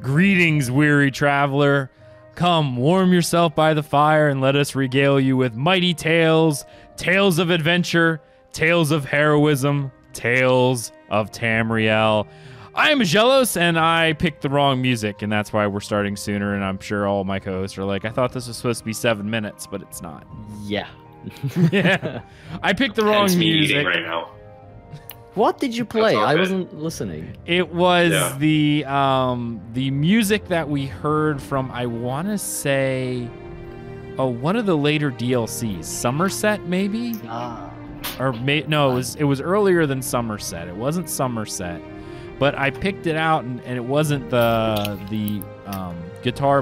Greetings, weary traveler. Come, warm yourself by the fire and let us regale you with mighty tales, tales of adventure, tales of heroism, tales of Tamriel. I am Aggelos, and I picked the wrong music, and that's why we're starting sooner, and I'm sure all my co-hosts are like, I thought this was supposed to be 7 minutes, but it's not. Yeah. Yeah. I picked the wrong music. Right now. What did you play? I wasn't listening. It was the music that we heard from, I want to say, one of the later DLCs, Somerset maybe? Or no, it was earlier than Somerset. It wasn't Somerset, but I picked it out and it wasn't the guitar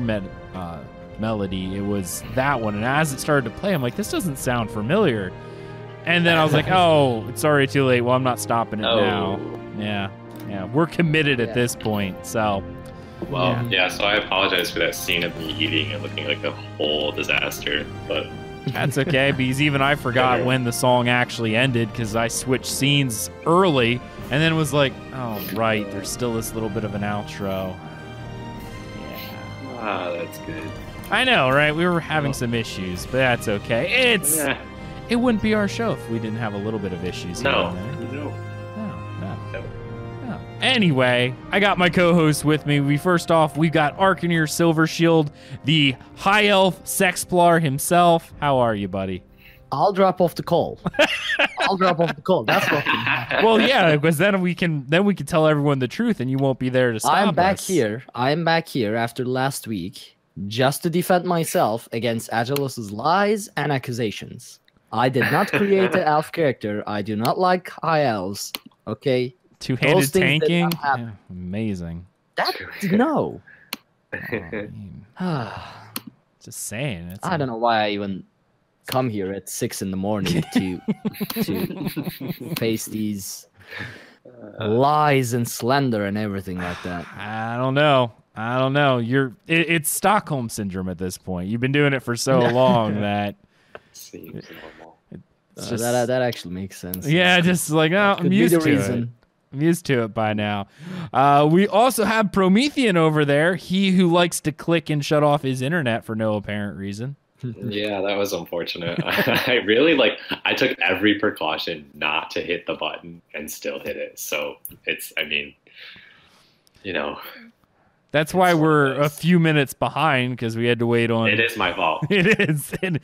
melody. It was that one, and as it started to play, I'm like, this doesn't sound familiar. And then I was like, oh, it's already too late. Well, I'm not stopping it now. Yeah. We're committed at this point, so. Well, yeah, so I apologize for that scene of me eating and looking like a whole disaster, but. That's okay, because even I forgot when the song actually ended because I switched scenes early and then was like, oh, right, there's still this little bit of an outro. Yeah. Ah, that's good. I know, right? We were having some issues, but that's okay. It wouldn't be our show if we didn't have a little bit of issues. No. Anyway, I got my co-host with me. We've got Arkhaniir Silver Shield, the high elf sexplar himself. How are you, buddy? I'll drop off the call. That's what. Well, yeah, because then we can tell everyone the truth, and you won't be there to stop us. I'm back here after last week, just to defend myself against Aggelos' lies and accusations. I did not create an elf character. I do not like high elves. Okay. Two-handed tanking? Yeah, amazing. No. Just saying. I don't know why I even come here at 6 in the morning to face these lies and slander and everything like that. I don't know. It's Stockholm syndrome at this point. You've been doing it for so long that seems normal. That actually makes sense. Yeah, just like, I'm used to it. I'm used to it by now. We also have Promethean over there. He who likes to click and shut off his internet for no apparent reason. Yeah, that was unfortunate. I took every precaution not to hit the button and still hit it. So That's why we're a few minutes behind, because we had to wait on. It is my fault. It is. That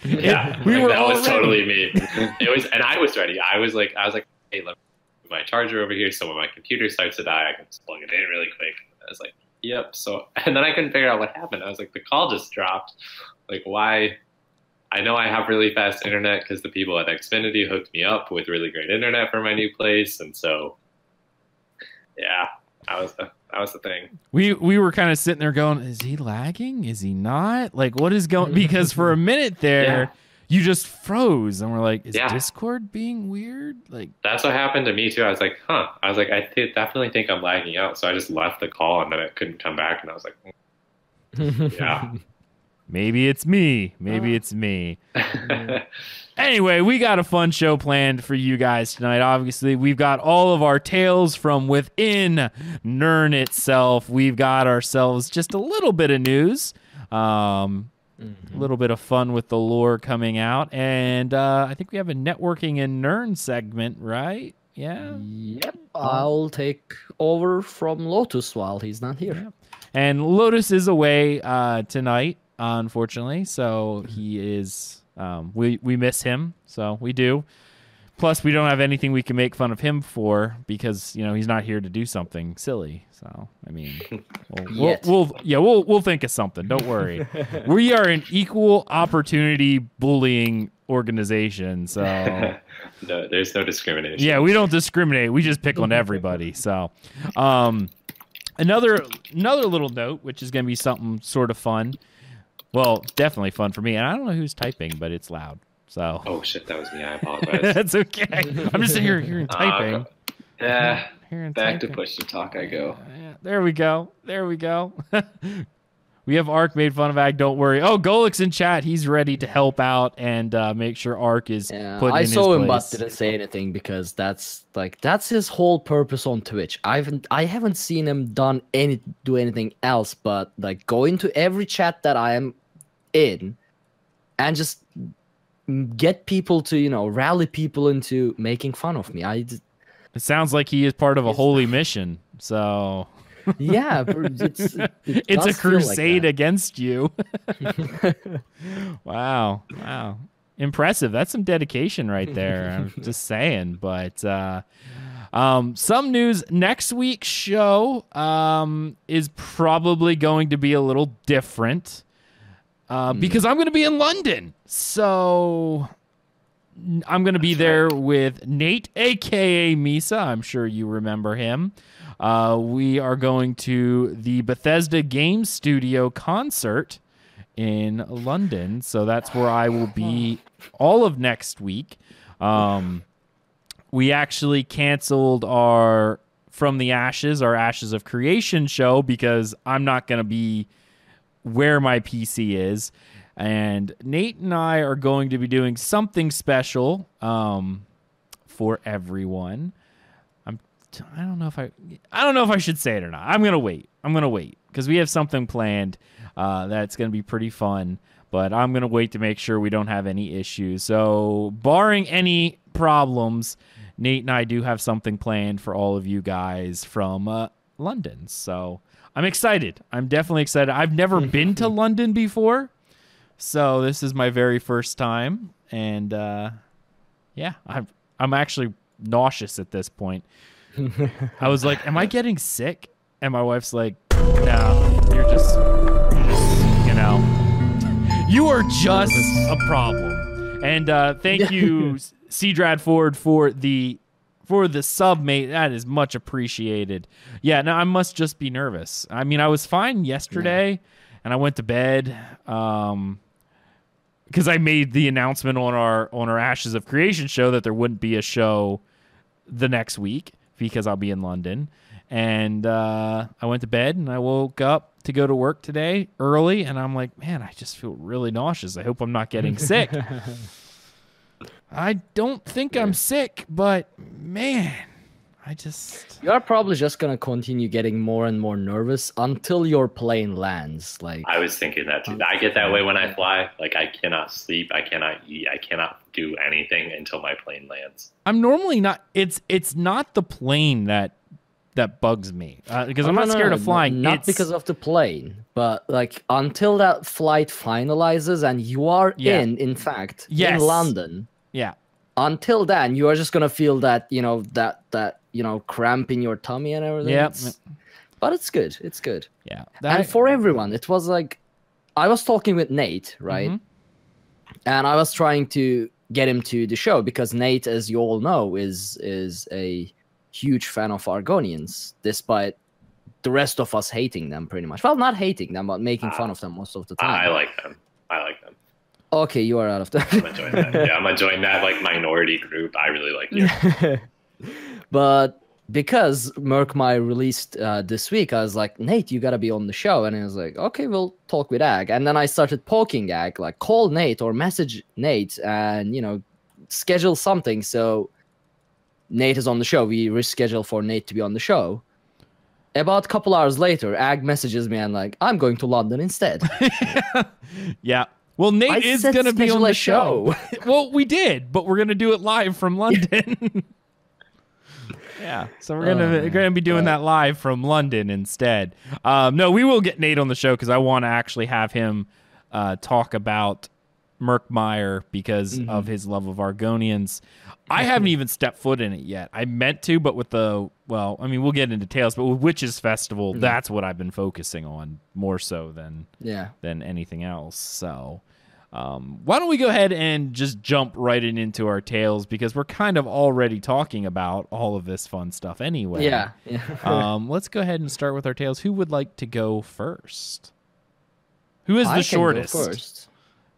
was totally me. It was, and I was ready. I was like, hey, let me put my charger over here. So when my computer starts to die, I can just plug it in really quick. I was like, yep. So, and then I couldn't figure out what happened. I was like, the call just dropped. Like, why? I know I have really fast internet because the people at Xfinity hooked me up with really great internet for my new place, and so, yeah, that was the thing. We were kind of sitting there going, is he lagging? Is he not? Like, what is going? Because for a minute there, you just froze, and we're like, is Discord being weird? Like, that's what happened to me too. I was like, I definitely think I'm lagging out. So I just left the call, and then it couldn't come back, and I was like, yeah. Maybe it's me. Anyway, we got a fun show planned for you guys tonight. Obviously, we've got all of our tales from within Nirn itself. We've got ourselves just a little bit of news, a little bit of fun with the lore coming out, and I think we have a networking and Nirn segment, right? Yeah. Yep. I'll take over from Lotus while he's not here. Yeah. And Lotus is away tonight, unfortunately, so he is. We miss him, so we do. Plus, we don't have anything we can make fun of him for because he's not here to do something silly. So I mean, we'll think of something. Don't worry. We are an equal opportunity bullying organization, so no, there's no discrimination. Yeah, we don't discriminate. We just pick on everybody. So, another little note, which is going to be something sort of fun. Well, definitely fun for me. And I don't know who's typing, but it's loud. So. Oh, shit. That was me. I apologize. That's okay. I'm just hearing typing. Back to push to talk I go. There we go. We have Ark made fun of Ag. Don't worry. Oh, Golik's in chat. He's ready to help out and make sure Ark is put in his place. I saw him, but didn't say anything because that's his whole purpose on Twitch. I haven't seen him do anything else but like go into every chat that I am in and just get people to rally people into making fun of me. It sounds like he is part of a holy mission. So. Yeah, it's a crusade against you. Wow. Impressive. That's some dedication right there. I'm just saying. But some news. Next week's show is probably going to be a little different because I'm going to be in London. So I'm going to be there with Nate, a.k.a. Misa. I'm sure you remember him. We are going to the Bethesda Game Studio concert in London, so that's where I will be all of next week. We actually canceled our From the Ashes, our Ashes of Creation show because I'm not going to be where my PC is, and Nate and I are going to be doing something special for everyone. I don't know if I should say it or not. I'm gonna wait because we have something planned that's gonna be pretty fun. But I'm gonna wait to make sure we don't have any issues. So, barring any problems, Nate and I do have something planned for all of you guys from London. So I'm excited. I'm definitely excited. I've never been to London before, so this is my very first time. And yeah, I'm actually nauseous at this point. I was like, am I getting sick? And my wife's like, no, you're just you are just a problem. And thank you, Cdrad Ford, for the sub, mate. That is much appreciated. Yeah, no, I must just be nervous. I mean, I was fine yesterday, and I went to bed because I made the announcement on our Ashes of Creation show that there wouldn't be a show the next week because I'll be in London. And I went to bed, and I woke up to go to work today early, and I'm like, man, I just feel really nauseous. I hope I'm not getting sick. I don't think I'm sick, but man, You're probably just gonna continue getting more and more nervous until your plane lands. Like I was thinking that too. I get that way when I fly. Like I cannot sleep, I cannot eat, I cannot do anything until my plane lands. I'm normally not. It's not the plane that bugs me because I'm not scared of flying. Not because of the plane, but like until that flight finalizes and you are in fact, in London. Yeah. Until then, you are just gonna feel that that cramp in your tummy and everything. Yeah. But it's good. It's good. Yeah. And for everyone, it was like I was talking with Nate, right? Mm-hmm. And I was trying to get him to the show because Nate, as you all know, is a huge fan of Argonians, despite the rest of us hating them pretty much. Well, not hating them, but making fun of them most of the time. I like them. Okay, you are out of time. I'm gonna join that. Yeah, I'm gonna join that like minority group. I really like you. But because Murkmire released this week, I was like, Nate, you gotta be on the show. And he was like, okay, we'll talk with Ag. And then I started poking Ag, like call Nate or message Nate and schedule something. So Nate is on the show. We reschedule for Nate to be on the show. About a couple hours later, Ag messages me and like, I'm going to London instead. Yeah. Well, Nate is going to be on the show. Well, we did, but we're going to do it live from London. Yeah, so we're gonna be doing that live from London instead. No, we will get Nate on the show because I want to actually have him talk about Murkmire because of his love of Argonians. I haven't even stepped foot in it yet. I meant to, but with we'll get into Tales, but with Witches Festival, that's what I've been focusing on more so than anything else. So why don't we go ahead and just jump right into our Tales because we're kind of already talking about all of this fun stuff anyway. Yeah. Let's go ahead and start with our Tales. Who would like to go first? Who is the shortest? Go first.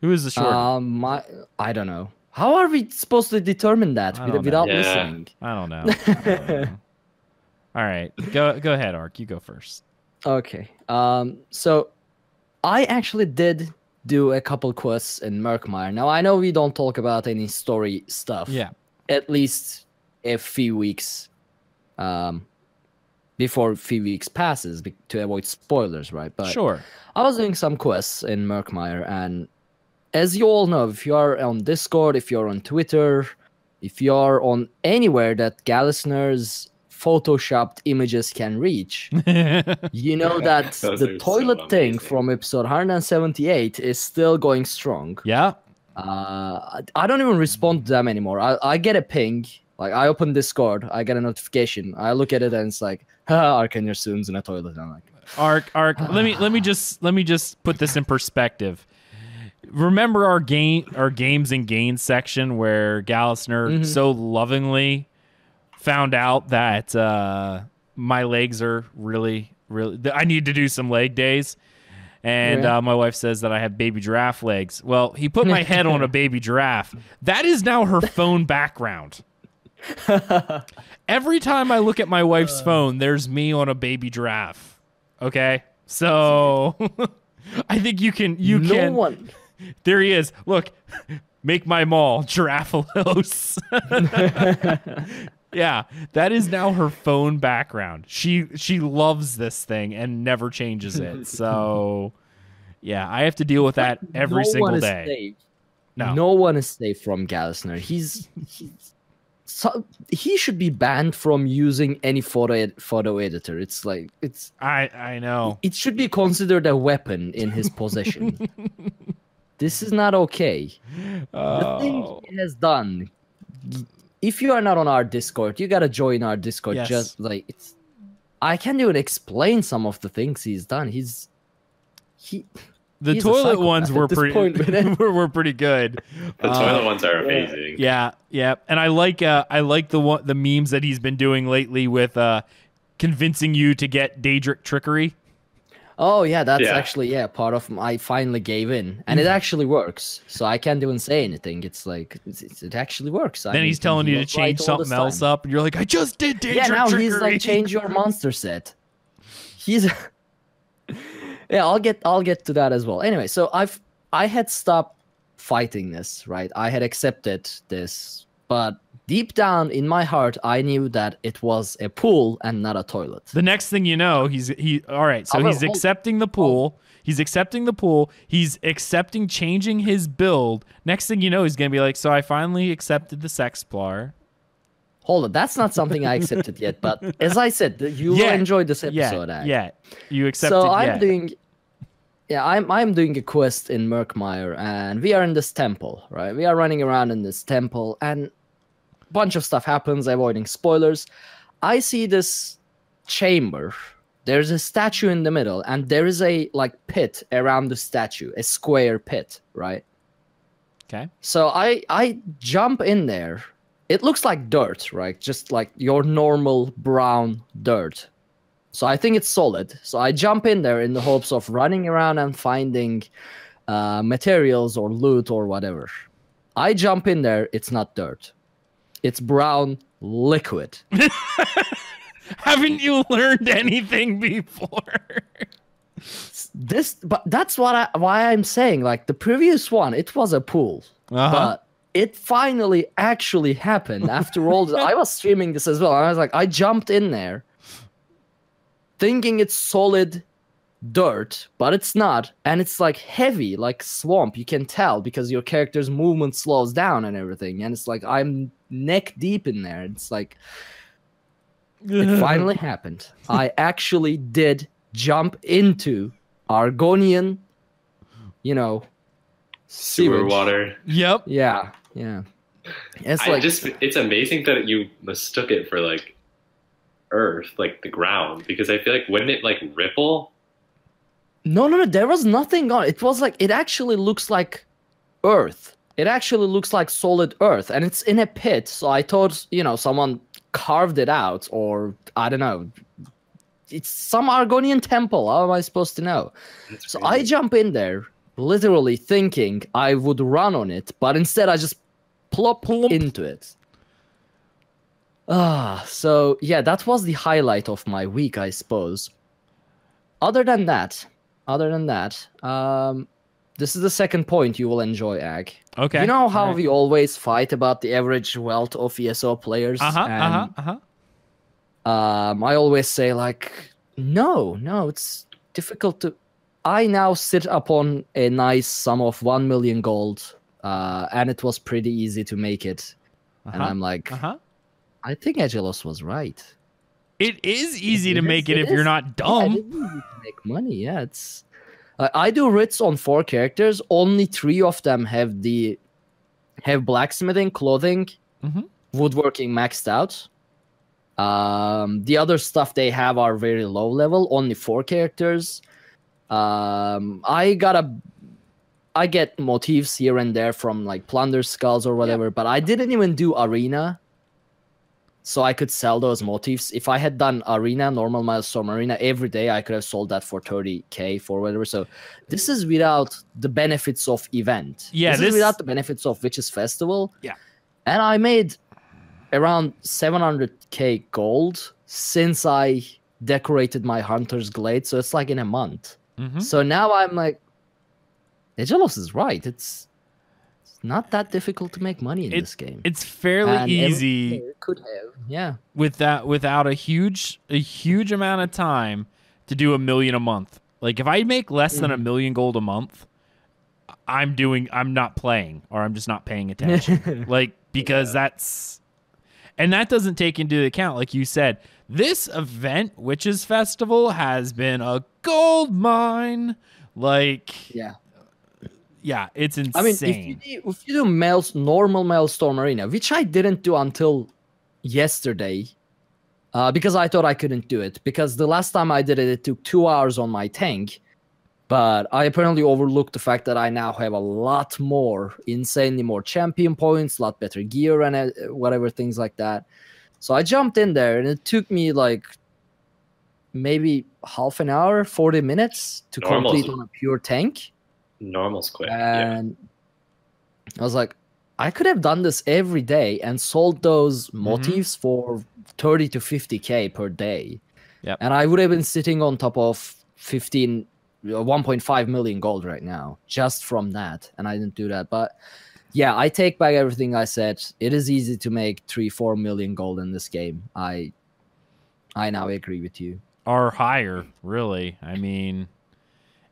Who is the shortest? I don't know. How are we supposed to determine that without listening? I don't know. All right. Go ahead, Ark. You go first. Okay. So I actually did do a couple quests in Murkmire. Now, I know we don't talk about any story stuff. Yeah. At least a few weeks before a few weeks passes to avoid spoilers, right? But Sure. I was doing some quests in Murkmire, and as you all know, if you are on Discord, if you're on Twitter, if you're on anywhere that Gallisner's photoshopped images can reach, you know that the toilet thing from episode 178 is still going strong. Yeah. I don't even respond to them anymore. I get a ping, like I open Discord, I get a notification, I look at it, and it's like, Arkhaniir soon's in a toilet. I'm like, Ark. let me just put this in perspective. Remember our games and gains section where Gallisner so lovingly found out that my legs are really I need to do some leg days, and my wife says that I have baby giraffe legs. Well, he put my head on a baby giraffe. That is now her phone background. Every time I look at my wife's phone, there's me on a baby giraffe. Okay, so I think you can. One. There he is. Look, make my mall Giraffalos. Yeah, that is now her phone background. She loves this thing and never changes it. So, yeah, I have to deal with that every single day. Safe. No one is safe from Gallisner. He should be banned from using any photo editor. It's like I know. It should be considered a weapon in his possession. This is not okay. The thing he has done. If you are not on our Discord, you gotta join our Discord. Yes. Just like I can't even explain some of the things he's done. The toilet ones were pretty good. The toilet ones are amazing. Yeah, and I like the memes that he's been doing lately with convincing you to get Daedric trickery. Oh yeah, that's actually part of. I finally gave in, and it actually works. So I can't even say anything. It's like it actually works. Then he's telling you to change something else up, and you're like, I just did Daedric now trickery. He's like, change your monster set. He's I'll get to that as well. Anyway, so I had stopped fighting this, right? I had accepted this, but deep down in my heart, I knew that it was a pool and not a toilet. The next thing you know, he's accepting the pool. He's accepting the pool. He's accepting changing his build. Next thing you know, he's gonna be like, so I finally accepted the Sexplar. Hold on, that's not something I accepted yet. But as I said, you will enjoy this episode. You accepted. So I'm doing. Yeah, I'm doing a quest in Murkmire, and we are in this temple, right? We are running around in this temple, and a bunch of stuff happens. Avoiding spoilers, I see this chamber. There's a statue in the middle, and there is a pit around the statue, a square pit, right? Okay. So I jump in there. It looks like dirt, right? Just like your normal brown dirt. So I think it's solid. So I jump in there in the hopes of running around and finding materials or loot or whatever. I jump in there. It's not dirt. It's brown liquid. Haven't you learned anything before? But that's why I'm saying, like the previous one, it was a pool, but it finally actually happened after all. I was streaming this as well. I was like, I jumped in there thinking it's solid dirt, but it's not. And it's like heavy, like swamp. You can tell because your character's movement slows down and everything. And it's like, I'm neck deep in there. It's like, it finally happened. I actually did jump into Argonian, sewer sewage. water. Yep. Yeah. It's amazing that you mistook it for earth, like the ground, because I feel like wouldn't it ripple? No, there was nothing on it. It was it actually looks like earth. It actually looks like solid earth, and it's in a pit. So I thought, someone carved it out, or I don't know. It's some Argonian temple. How am I supposed to know? So I jump in there, literally thinking I would run on it, but instead I just plop into it. So yeah, that was the highlight of my week, I suppose. Other than that, other than that, this is the second point you will enjoy, Ag. Okay. You know how All right. we always fight about the average wealth of ESO players? I always say, like, no, it's difficult to... I now sit upon a nice sum of 1 million gold, and it was pretty easy to make it. And I'm like, I think Aggelos was right. It is easy to make it if you're not dumb. Yeah, it is easy to make money, yeah. It's... I do writs on 4 characters. Only 3 of them have blacksmithing, clothing, woodworking maxed out. The other stuff they have are very low level. Only 4 characters. I get motifs here and there from like plunder skulls or whatever, but I didn't even do arena, so I could sell those motifs. If I had done arena, normal milestone arena every day, I could have sold that for 30k for whatever. So this is without the benefits of event. Yeah, this is without the benefits of Witches Festival. Yeah, and I made around 700k gold since I decorated my Hunter's Glade. So it's like in a month. So now I'm like, Aggelos is right. It's not that difficult to make money in this game. It's fairly easy. Could have, yeah. Without a huge amount of time to do 1 million a month. Like if I make less than 1 million gold a month, I'm not playing, or I'm just not paying attention. Like because that doesn't take into account, like you said, this event, Witches Festival, has been a gold mine. Like yeah, it's insane. I mean, if you do normal Maelstrom Arena, which I didn't do until yesterday, because I thought I couldn't do it, because the last time I did it, it took 2 hours on my tank, but I apparently overlooked the fact that I now have a lot more, insanely more champion points, a lot better gear and whatever, things like that. So I jumped in there, and it took me like maybe half an hour, 40 minutes to complete on a pure tank. Normal's quick. And I was like, I could have done this every day and sold those motifs for 30 to 50k per day. Yep. And I would have been sitting on top of 1.5 million gold right now just from that. And I didn't do that. But yeah, I take back everything I said. It is easy to make 3-4 million gold in this game. I now agree with you. Or higher, really. I mean,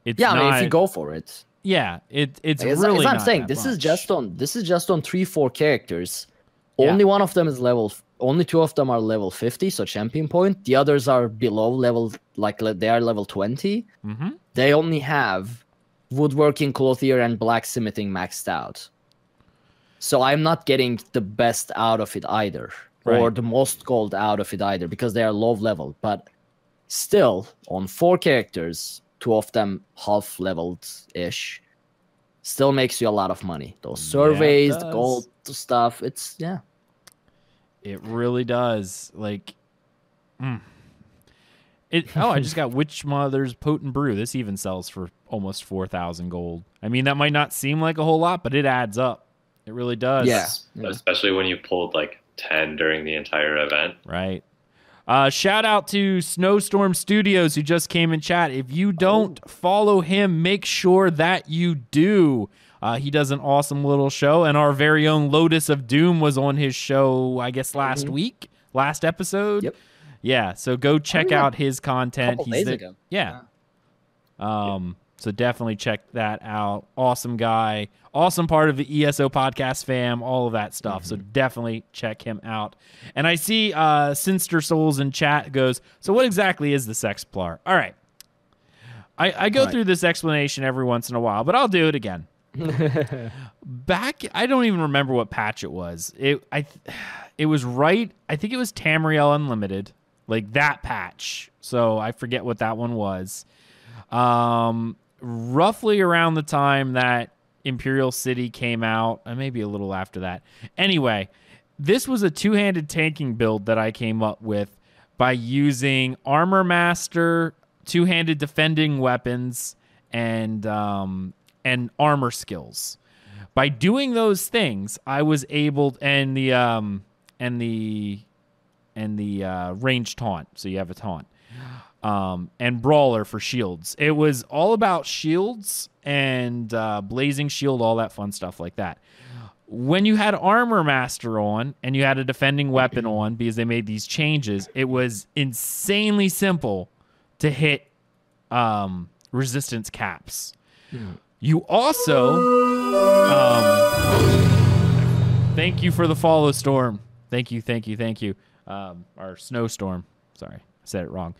it's I mean, if you go for it. Yeah, it's as really. I'm not saying, that this much. is just on 3-4 characters. Yeah. Only one of them is only 2 of them are level 50, so champion point. The others are below level, like they are level 20. They only have woodworking, clothier, and blacksmithing maxed out. So I'm not getting the best out of it either, or the most gold out of it either, because they are low level. But still, on 4 characters, 2 of them half leveled ish, still makes you a lot of money. Those surveys, the gold stuff, it really does. Like I just got Witch Mother's Potent Brew. This even sells for almost 4,000 gold. I mean, that might not seem like a whole lot, but it adds up. It really does. Yeah. Especially when you pulled like 10 during the entire event. Right. Shout out to Snowstorm Studios, who just came in chat. If you don't follow him, make sure that you do. He does an awesome little show, and our very own Lotus of Doom was on his show, I guess, last episode. Yep. Yeah, so go check out his content. Couple days ago. Yeah. So definitely check that out. Awesome guy. Awesome part of the ESO podcast fam, all of that stuff. So definitely check him out. And I see Sinister Souls in chat goes, so what exactly is the Sexplar? All right. I go through this explanation every once in a while, but I'll do it again. Back, I don't even remember what patch it was. It was right. I think it was Tamriel Unlimited, like that patch. So I forget what that one was. Roughly around the time that Imperial City came out, maybe a little after that. Anyway, this was a two-handed tanking build that I came up with by using Armor Master, two-handed defending weapons, and armor skills. By doing those things, I was able, and the range taunt. So you have a taunt. and Brawler for shields. It was all about shields and blazing shield, all that fun stuff like that. When you had Armor Master on and you had a defending weapon on, because they made these changes, it was insanely simple to hit resistance caps. You also thank you for the follow, Storm. Thank you. Or Snowstorm. Sorry, I said it wrong.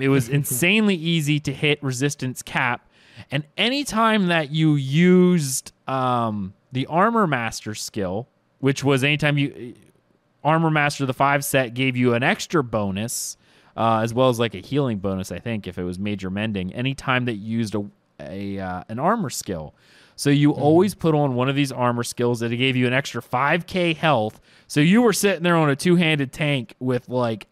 It was insanely easy to hit resistance cap, and anytime that you used the Armor Master skill, which was anytime you Armor Master the 5 set gave you an extra bonus, as well as like a healing bonus, I think, if it was major mending. Anytime that you used an armor skill, so you always put on one of these armor skills that it gave you an extra 5k health. So you were sitting there on a two-handed tank with like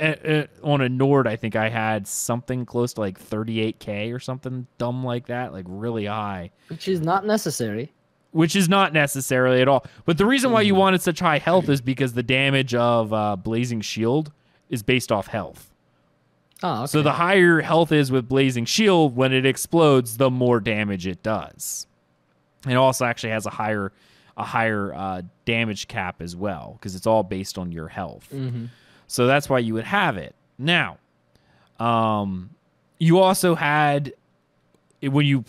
on a Nord, I think I had something close to like 38k or something dumb like that, like really high. Which is not necessary. Which is not necessarily at all. But the reason why you wanted such high health is because the damage of Blazing Shield is based off health. Oh, okay. So the higher health is with Blazing Shield, when it explodes, the more damage it does. It also actually has a higher damage cap as well, because it's all based on your health. So that's why you would have it. Now, you also had, when you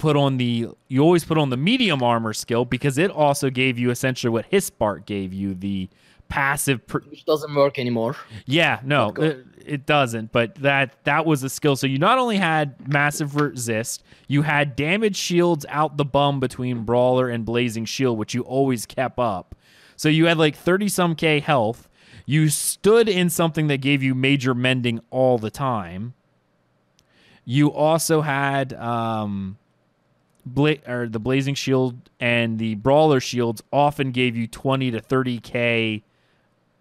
always put on the medium armor skill, because it also gave you essentially what Hisbart gave you, the passive. Which doesn't work anymore. Yeah, no, it doesn't. But that was a skill. So you not only had massive resist, you had damage shields out the bum between Brawler and Blazing Shield, which you always kept up. So you had like 30-some K health. You stood in something that gave you major mending all the time. You also had the Blazing Shield and the Brawler shields often gave you 20 to 30k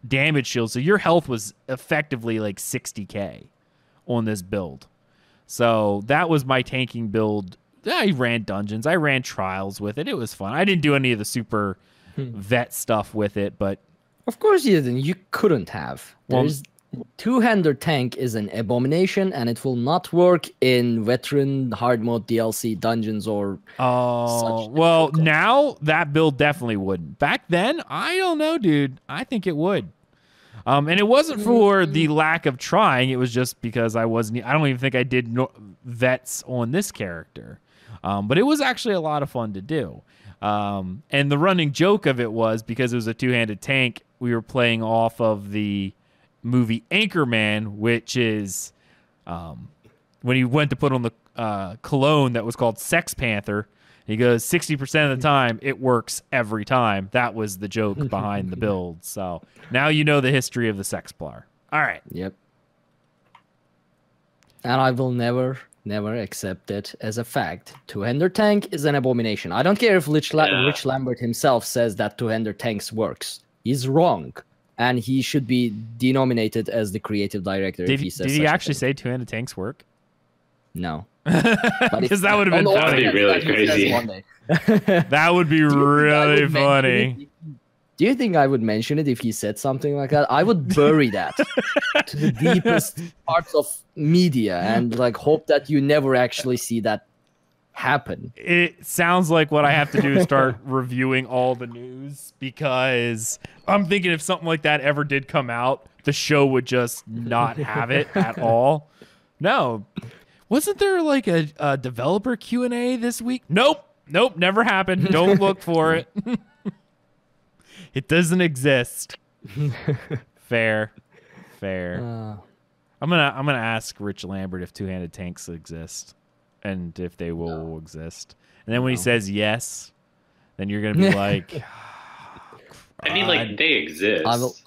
damage shields. So your health was effectively like 60k on this build. So that was my tanking build. I ran dungeons. I ran trials with it. It was fun. I didn't do any of the super vet stuff with it, but of course you didn't. You couldn't have. Well, There's two-hander tank is an abomination, and it will not work in veteran hard mode DLC dungeons or. Oh, well, now that build definitely wouldn't. Back then, I don't know, dude. I think it would. And it wasn't for the lack of trying. It was just because I don't even think I did vets on this character. But it was actually a lot of fun to do. And the running joke of it was, because it was a two-handed tank, we were playing off of the movie Anchorman, which is when he went to put on the cologne that was called Sex Panther, he goes, 60% of the time, it works every time. That was the joke behind the build. So now you know the history of the Sex Plar. All right. Yep. And I will never accept it as a fact. Two-hander tank is an abomination. I don't care if Rich Lambert himself says that two-hander tanks works. He's wrong. And he should be denominated as the creative director. Did he actually say two-handed tanks work? No. Because that would have been funny. That'd be really crazy. That would be really funny. Do you think I would mention it if he said something like that? I would bury that to the deepest parts of media and like hope that you never actually see that happen. It sounds like what I have to do is start reviewing all the news, because I'm thinking if something like that ever did come out, the show would just not have it at all. No. Wasn't there like a developer Q&A this week? Nope, never happened. Don't look for it. It doesn't exist. Fair. I'm gonna ask Rich Lambert if two-handed tanks exist, and if they will exist. And then when he says yes, then you're gonna be like, I mean, like, they exist.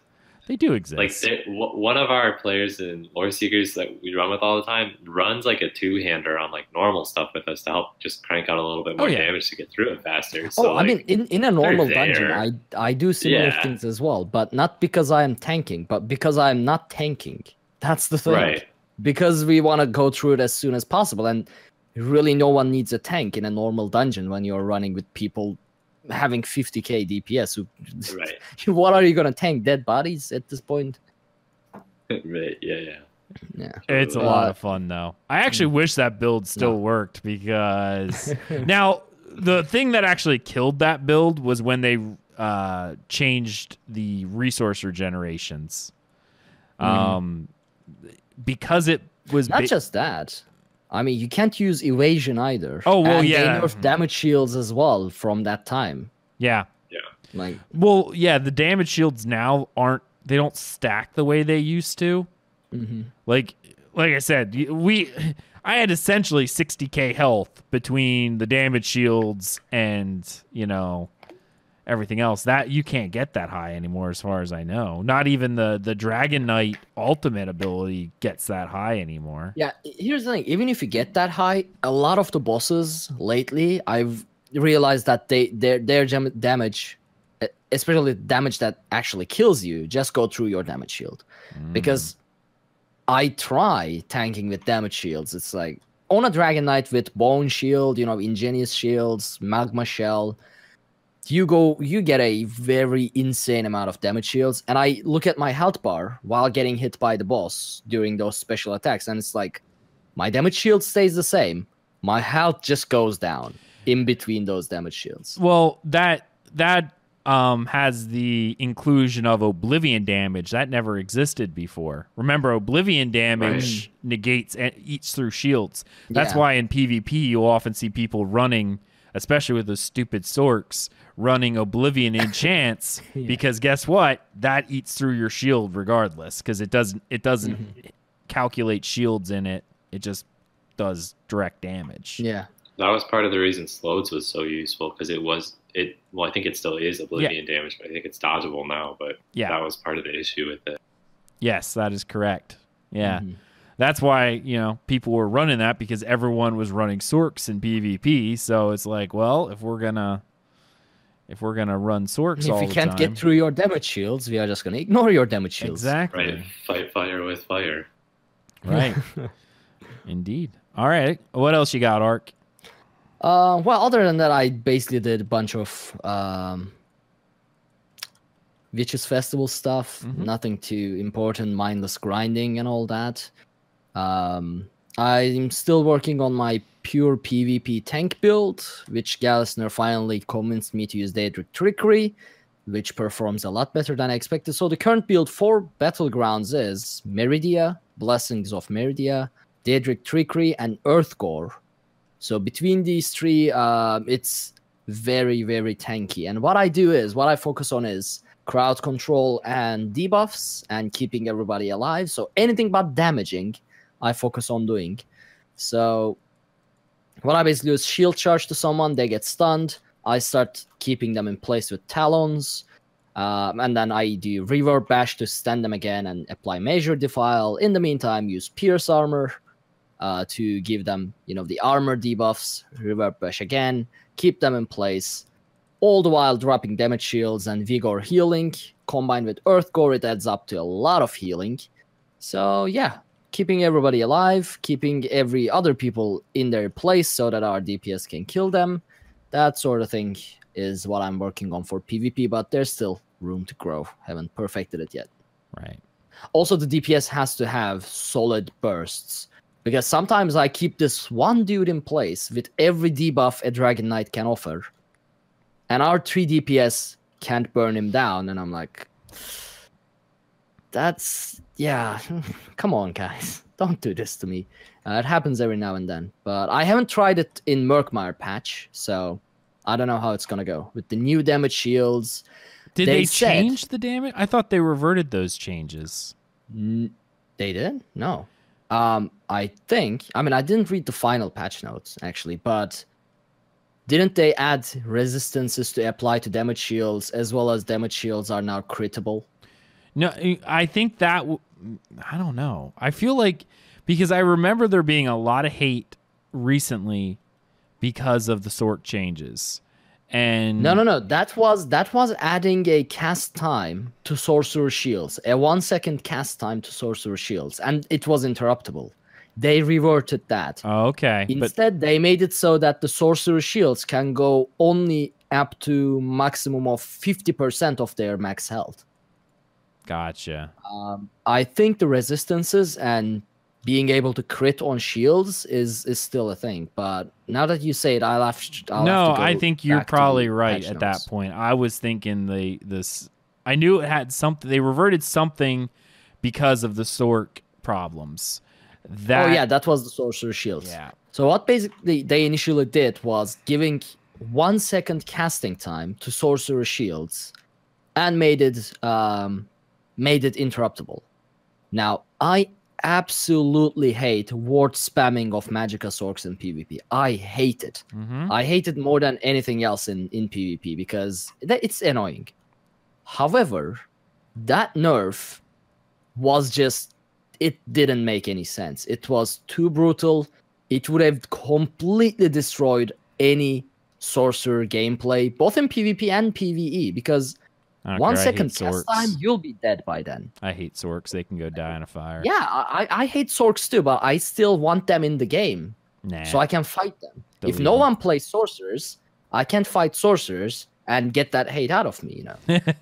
They do exist. Like, one of our players in Lore Seekers that we run with all the time runs like a two-hander on like normal stuff with us to help just crank out a little bit more damage to get through it faster. So, I mean, in a normal dungeon, I do similar things as well, but not because I am tanking, but because I am not tanking. That's the thing. Right. Because we want to go through it as soon as possible, and really no one needs a tank in a normal dungeon when you're running with people having 50k DPS. What are you gonna tank? Dead bodies at this point? Right. Yeah. Yeah. It's a lot of fun, though. I actually wish that build still worked because now the thing that actually killed that build was when they changed the resource regenerations. Because it was not just that. I mean, you can't use evasion either. Oh, well, and yeah. they nerfed damage shields as well from that time. Yeah. Like, well, yeah, the damage shields now they don't stack the way they used to. Like I said, I had essentially 60k health between the damage shields and, everything else. That you can't get that high anymore as far as I know. Not even the Dragon Knight ultimate ability gets that high anymore. Yeah, here's the thing. Even if you get that high, a lot of the bosses lately, I've realized that their damage, especially damage that actually kills you, just go through your damage shield. Because I try tanking with damage shields. It's like on a Dragon Knight with Bone Shield, Ingenious Shields, Magma Shell, you get a very insane amount of damage shields. And I look at my health bar while getting hit by the boss during those special attacks, and it's like my damage shield stays the same. My health just goes down in between those damage shields. Well, that has the inclusion of Oblivion damage that never existed before. Remember, Oblivion damage negates and eats through shields. That's why in PvP you'll often see people running, especially with those stupid Sorks, running Oblivion enchants because guess what? That eats through your shield regardless because it doesn't calculate shields in it. It just does direct damage. Yeah. That was part of the reason Slodes was so useful because well, I think it still is Oblivion damage, but I think it's dodgeable now, but that was part of the issue with it. Yes, that is correct. Yeah. That's why, people were running that because everyone was running Sorks in PvP, so it's like, well, if we're going to run Sorks all the time, if you can't get through your damage shields, we are just going to ignore your damage shields. Exactly. Right. Fight fire with fire. Right. Indeed. All right. What else you got, Ark? Well, other than that, I basically did a bunch of Witches Festival stuff. Nothing too important, mindless grinding and all that. I'm still working on my pure PvP tank build, which Gallisner finally convinced me to use Daedric Trickery, which performs a lot better than I expected. So the current build for Battlegrounds is Meridia, Blessings of Meridia, Daedric Trickery, and Earthgore. So between these three, it's very, very tanky. And what I focus on is crowd control and debuffs and keeping everybody alive. So anything but damaging, I focus on doing. So what I basically do is shield charge to someone, they get stunned. I start keeping them in place with talons. And then I do reverb bash to stun them again and apply major defile. In the meantime, use pierce armor to give them, the armor debuffs, reverb bash again, keep them in place, all the while dropping damage shields and vigor healing. Combined with Earthgore, it adds up to a lot of healing. So yeah, keeping everybody alive, keeping every other people in their place so that our DPS can kill them. That sort of thing is what I'm working on for PvP, but there's still room to grow. Haven't perfected it yet. Right. Also, the DPS has to have solid bursts. Because sometimes I keep this one dude in place with every debuff a Dragon Knight can offer. And our 3 DPS can't burn him down. And I'm like, come on, guys. Don't do this to me. It happens every now and then. But I haven't tried it in Murkmire patch. So I don't know how it's going to go. With the new damage shields. Did they change the damage? I thought they reverted those changes. They did? No. I didn't read the final patch notes, actually, but didn't they add resistances to apply to damage shields, as well as damage shields are now critable? No, I think that... I don't know. I feel like... Because I remember there being a lot of hate recently because of the Sork changes. And No. That was adding a cast time to Sorcerer Shields. A 1 second cast time to Sorcerer Shields. And it was interruptible. They reverted that. Oh, okay. Instead, they made it so that the Sorcerer Shields can go only up to maximum of 50% of their max health. Gotcha. I think the resistances and being able to crit on shields is still a thing. But now that you say it, I'll have to go I think you're back to probably the right patch at notes. that point. I was thinking this. I knew it had something. They reverted something because of the Sork problems. Oh yeah, that was the sorcerer shields. Yeah. So what basically they initially did was giving 1 second casting time to sorcerer shields, and made it interruptible. Now I absolutely hate ward spamming of Magicka Sorks in PvP. I hate it. I hate it more than anything else in PvP because it's annoying. However, that nerf was just, it didn't make any sense. It was too brutal. It would have completely destroyed any sorcerer gameplay, both in PvP and PvE, because 1 second cast time, you'll be dead by then. I hate Sorks. They can go die in a fire. Yeah, I hate Sorks too, but I still want them in the game. Nah. So I can fight them. Delete if no them. one plays sorcerers, I can fight sorcerers and get that hate out of me, you know.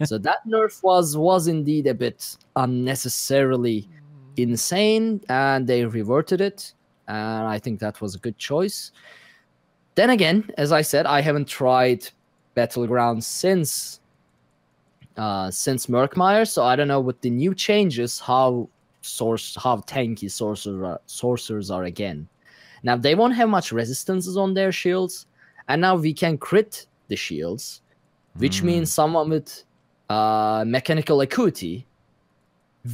So that nerf was indeed a bit unnecessarily insane, and they reverted it, and I think that was a good choice. Then again, as I said, I haven't tried Battlegrounds since Murkmire, so I don't know with the new changes how tanky sorcerers are again. Now they won't have much resistances on their shields, and now we can crit the shields, which means someone with mechanical acuity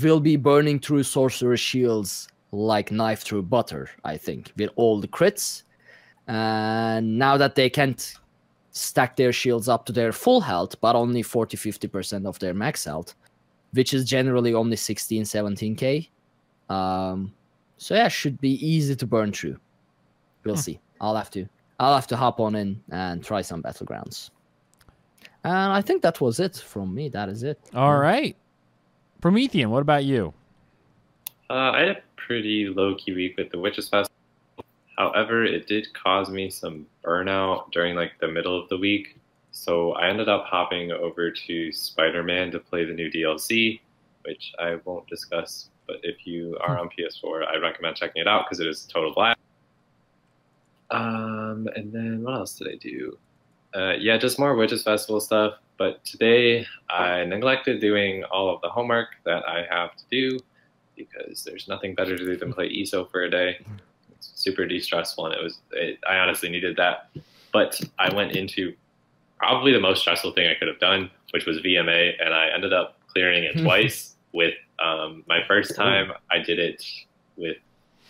will be burning through sorcerer shields like knife through butter, I think, with all the crits. And now that they can't stack their shields up to their full health, but only 40-50% of their max health, which is generally only 16-17k. So yeah, should be easy to burn through. We'll see. I'll have to hop on in and try some Battlegrounds. And I think that was it from me. That is it. All right. Promethean, what about you? I had a pretty low-key week with the Witches Festival. However, it did cause me some burnout during like the middle of the week. So I ended up hopping over to Spider-Man to play the new DLC, which I won't discuss. But if you are on PS4, I recommend checking it out because it is a total blast. And then what else did I do? Yeah, just more Witches Festival stuff. But today I neglected doing all of the homework that I have to do because there's nothing better to do than play ESO for a day. It's super de-stressful, and I honestly needed that. But I went into probably the most stressful thing I could have done, which was VMA, and I ended up clearing it twice. With my first time, I did it with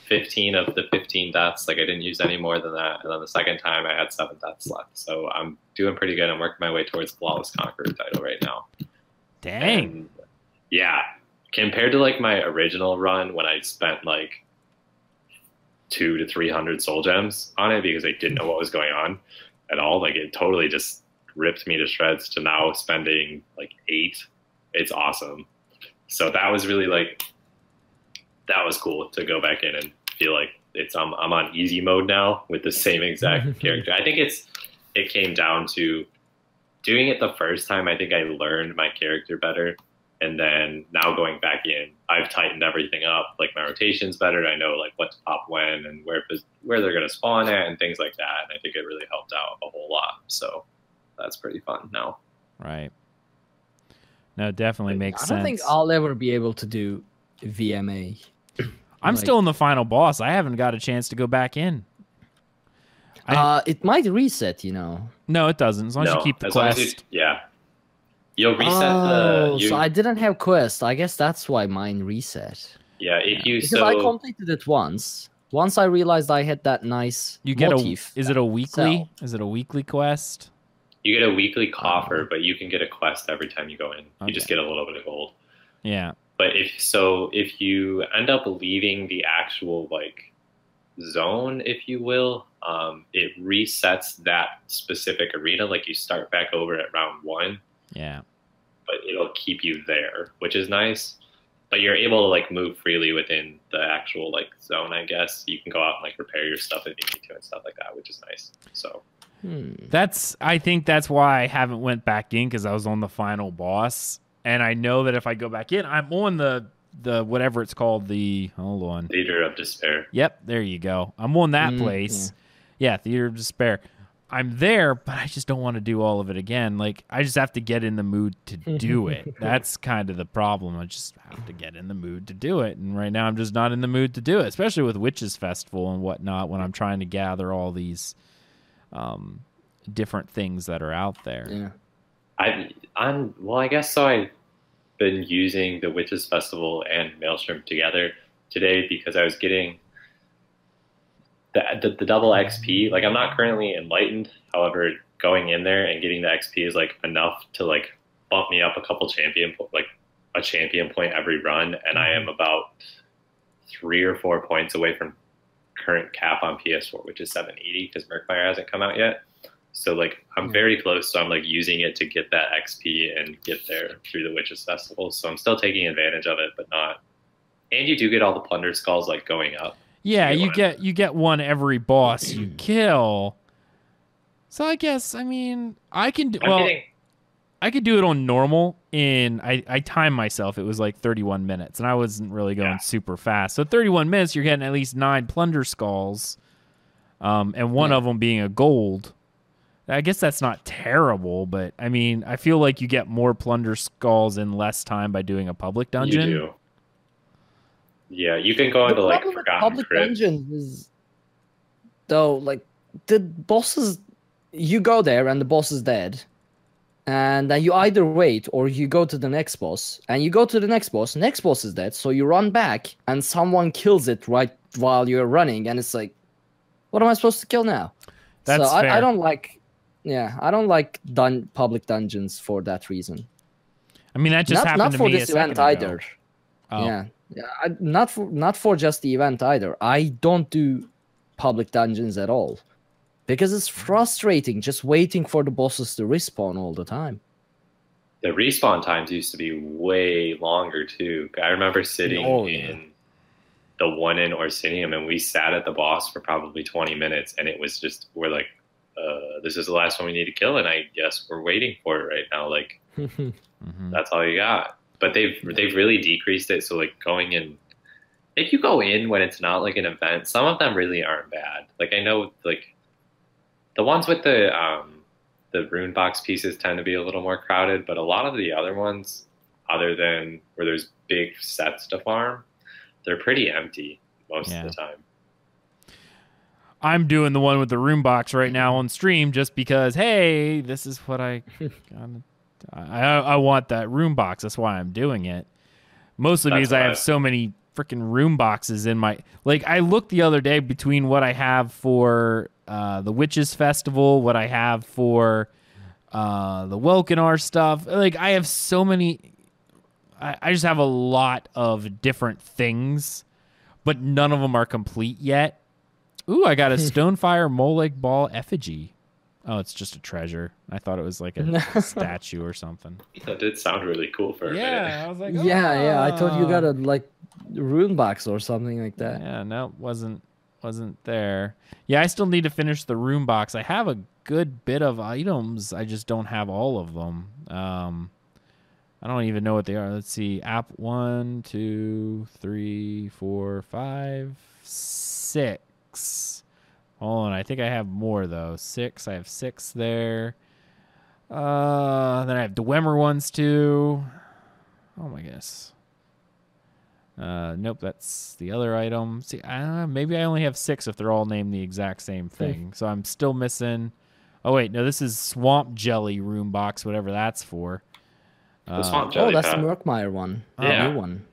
15 of the 15 deaths. Like I didn't use any more than that. And then the second time I had 7 deaths left. So I'm doing pretty good. I'm working my way towards Flawless Conqueror title right now. Dang. And yeah. Compared to like my original run when I spent like 200 to 300 soul gems on it because I didn't know what was going on at all. Like it totally just ripped me to shreds to now spending like 8. It's awesome. So that was really like, that was cool to go back in and feel like I'm on easy mode now with the same exact character. I think it came down to doing it the first time. I think I learned my character better, and then now going back in, I've tightened everything up. Like my rotation's better. I know like what to pop when and where they're gonna spawn at and things like that. And I think it really helped out a whole lot. So that's pretty fun now. Right. No, it definitely makes sense. I don't think I'll ever be able to do VMA. I'm still in the final boss. I haven't got a chance to go back in. It might reset, you know. No, it doesn't. As long as you keep the quest. Yeah. You'll reset so I didn't have quest. I guess that's why mine reset. Yeah, because I completed it once. Once I realized I had that nice motif. Is it a weekly? Is it a weekly quest? You get a weekly coffer, but you can get a quest every time you go in. You just get a little bit of gold. Yeah. But if you end up leaving the actual like zone, if you will, it resets that specific arena. Like you start back over at round 1. Yeah. But it'll keep you there, which is nice. But you're able to like move freely within the actual like zone, I guess. You can go out and like repair your stuff if you need to and stuff like that, which is nice. So I think that's why I haven't went back in, because I was on the final boss. and I know that if I go back in, I'm on the whatever it's called, hold on. Theater of Despair. Yep, there you go. I'm on that place. Yeah, Theater of Despair. I'm there, but I just don't want to do all of it again. Like, I just have to get in the mood to do it. That's kind of the problem. I just have to get in the mood to do it. And right now I'm just not in the mood to do it, especially with Witches Festival and whatnot when I'm trying to gather all these different things that are out there. Yeah. I guess so. I've been using the Witches Festival and Maelstrom together today because I was getting the double XP. Like, I'm not currently enlightened. However, going in there and getting the XP is like enough to like bump me up a couple champion point every run, and I am about 3 or 4 points away from current cap on PS4, which is 780 because Murkmire hasn't come out yet. So like I'm very close, so I'm like using it to get that XP and get there through the Witches Festival. So I'm still taking advantage of it, but not. And you do get all the plunder skulls like going up. Yeah, you get one every boss you kill. So I guess I can do I could do it on normal in I timed myself. It was like 31 minutes and I wasn't really going super fast. So 31 minutes you're getting at least 9 plunder skulls. And one of them being a gold. I guess that's not terrible, but I mean, I feel like you get more plunder skulls in less time by doing a public dungeon. You do. Yeah, you can go into like Forgotten public dungeons is, though, like the bosses, you go there and the boss is dead, and then you either wait or you go to the next boss, and you go to the next boss is dead, so you run back and someone kills it right while you're running, and it's like, what am I supposed to kill now? That's so fair. I don't like. Yeah, I don't like public dungeons for that reason. I mean, that just happened to me not for this event either. Oh. Yeah, not for just the event either. I don't do public dungeons at all because it's frustrating just waiting for the bosses to respawn all the time. The respawn times used to be way longer too. I remember sitting in the one in Orsinium and we sat at the boss for probably 20 minutes, and it was just we're like. This is the last one we need to kill, and I guess we're waiting for it right now. Like, that's all you got. But they've really decreased it. So like going in, if you go in when it's not like an event, some of them really aren't bad. Like I know like the ones with the rune box pieces tend to be a little more crowded, but a lot of the other ones, other than where there's big sets to farm, they're pretty empty most of the time. I'm doing the one with the room box right now on stream just because, hey, this is what I want that room box. That's why I'm doing it. Mostly because I have so many freaking room boxes in my... Like, I looked the other day between what I have for the Witches Festival, what I have for the Welkinar stuff. Like, I have so many... I just have a lot of different things, but none of them are complete yet. Ooh, I got a Stonefire Moleg Ball effigy. Oh, it's just a treasure. I thought it was like a statue or something. That did sound really cool for a minute. I was like, yeah. I thought you got a like rune box or something like that. Yeah, no, wasn't there. Yeah, I still need to finish the room box. I have a good bit of items. I just don't have all of them. I don't even know what they are. Let's see. App 1, 2, 3, 4, 5, 6. Hold on, I think I have more though. 6, I have 6 there. Then I have Dwemer ones too. Oh my goodness. Nope, that's the other item. See, maybe I only have 6 if they're all named the exact same thing. So I'm still missing. Oh wait, no, this is Swamp Jelly room box, whatever that's for. The Swamp Jelly. That's the Murkmire one. Yeah. New one.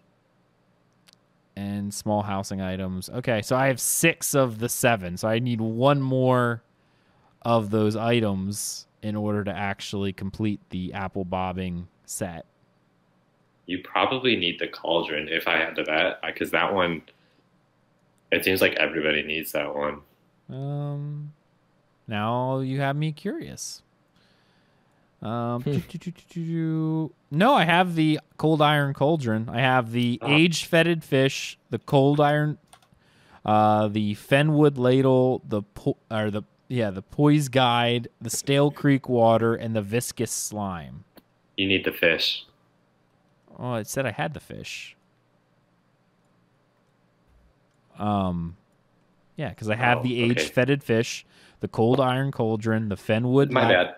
And small housing items. Okay, so I have 6 of the 7. So I need 1 more of those items in order to actually complete the apple bobbing set. You probably need the cauldron if I had to bet, because that one, it seems like everybody needs that one. Now you have me curious. No, I have the cold iron cauldron. I have the aged fetid fish, the cold iron, the fenwood ladle, the poise guide, the stale creek water, and the viscous slime. You need the fish. Oh, it said I had the fish. Yeah, because I have the aged fetid fish, the cold iron cauldron, the fenwood. My bad.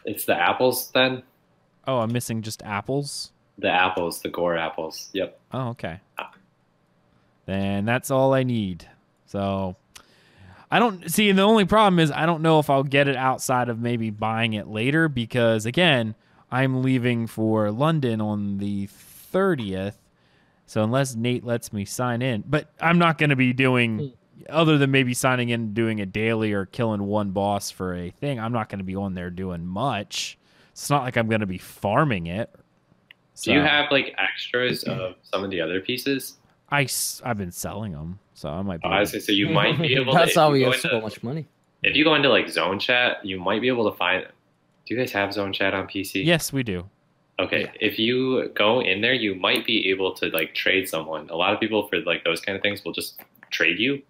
It's the apples then? Oh, I'm missing just apples? The apples, the gore apples. Yep. Oh, okay. Then that's all I need. So I don't see. The only problem is I don't know if I'll get it outside of maybe buying it later because, again, I'm leaving for London on the 30th. So unless Nate lets me sign in, but I'm not going to be doing, other than maybe signing in and doing a daily or killing one boss for a thing, I'm not going to be on there doing much. It's not like I'm going to be farming it. So, do you have like extras of some of the other pieces? I've been selling them, so I might be. I was gonna say you might be able. That's to, how we have so much money. If you go into like Zone Chat, you might be able to find. Do you guys have Zone Chat on PC? Yes, we do. Okay, yeah. If you go in there, you might be able to like trade someone. A lot of people for like those kind of things will just trade you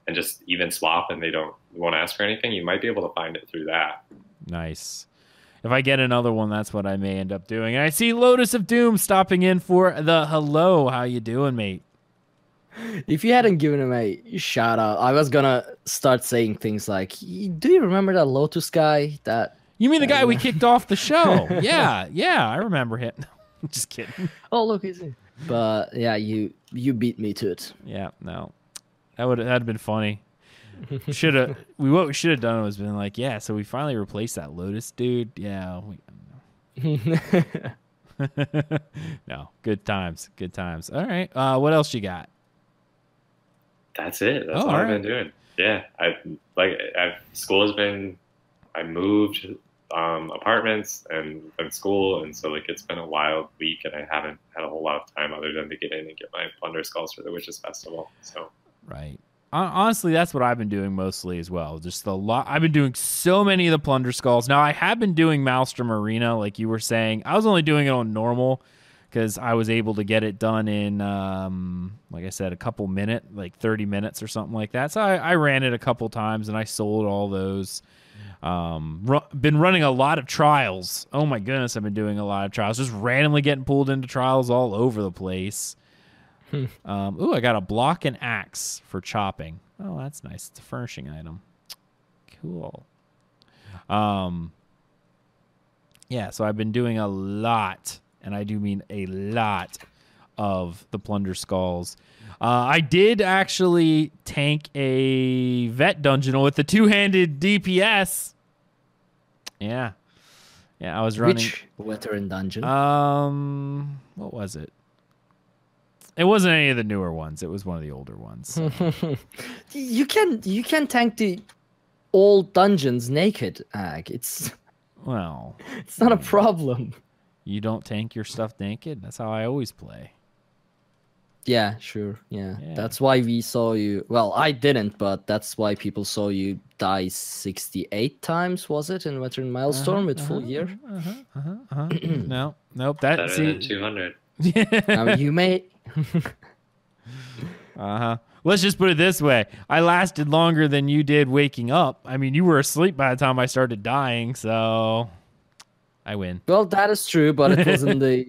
and just even swap, and they won't ask for anything. You might be able to find it through that. Nice. If I get another one, that's what I may end up doing. And I see Lotus of Doom stopping in for the hello. How you doing, mate? If you hadn't given him a shout out, I was gonna start saying things like, "Do you remember that Lotus guy?" You mean the guy we kicked off the show? Yeah, I remember him. Just kidding. Oh, look, he's in. But yeah, you beat me to it. Yeah, no, that'd been funny. What we should have done was been like, yeah, so we finally replaced that Lotus dude. Yeah. No, good times. All right. What else you got? That's it. That's all I've been doing. Yeah, school has been. I moved apartments and school, and so like it's been a wild week, and I haven't had a whole lot of time other than to get in and get my plunder skulls for the Witches Festival. So right. Honestly, that's what I've been doing mostly as well. Just a lot. I've been doing so many of the plunder skulls. Now I have been doing Maelstrom Arena, like you were saying. I was only doing it on normal because I was able to get it done in, like I said, a couple minutes, like 30 minutes or something like that. So I ran it a couple times and I sold all those. Been running a lot of trials. Oh my goodness, I've been doing a lot of trials. Just randomly getting pulled into trials all over the place. Ooh, I got a block and axe for chopping. Oh, that's nice. It's a furnishing item. Cool. Yeah, so I've been doing a lot, and I do mean a lot, of the plunder skulls. I did actually tank a vet dungeon with the two-handed DPS. Yeah. Yeah, I was running. Which veteran dungeon? What was it? It wasn't any of the newer ones. It was one of the older ones. So. You can tank the old dungeons naked, Ag. It's not a problem. You don't tank your stuff naked? That's how I always play. Yeah, sure. Yeah. That's why we saw you. Well, I didn't, but that's why people saw you die 68 times, was it, in Veteran Milestorm with full gear? Nope. Better than 200. You may... Let's just put it this way. I lasted longer than you did waking up. I mean, you were asleep by the time I started dying, so I win. Well, that is true, but it was in the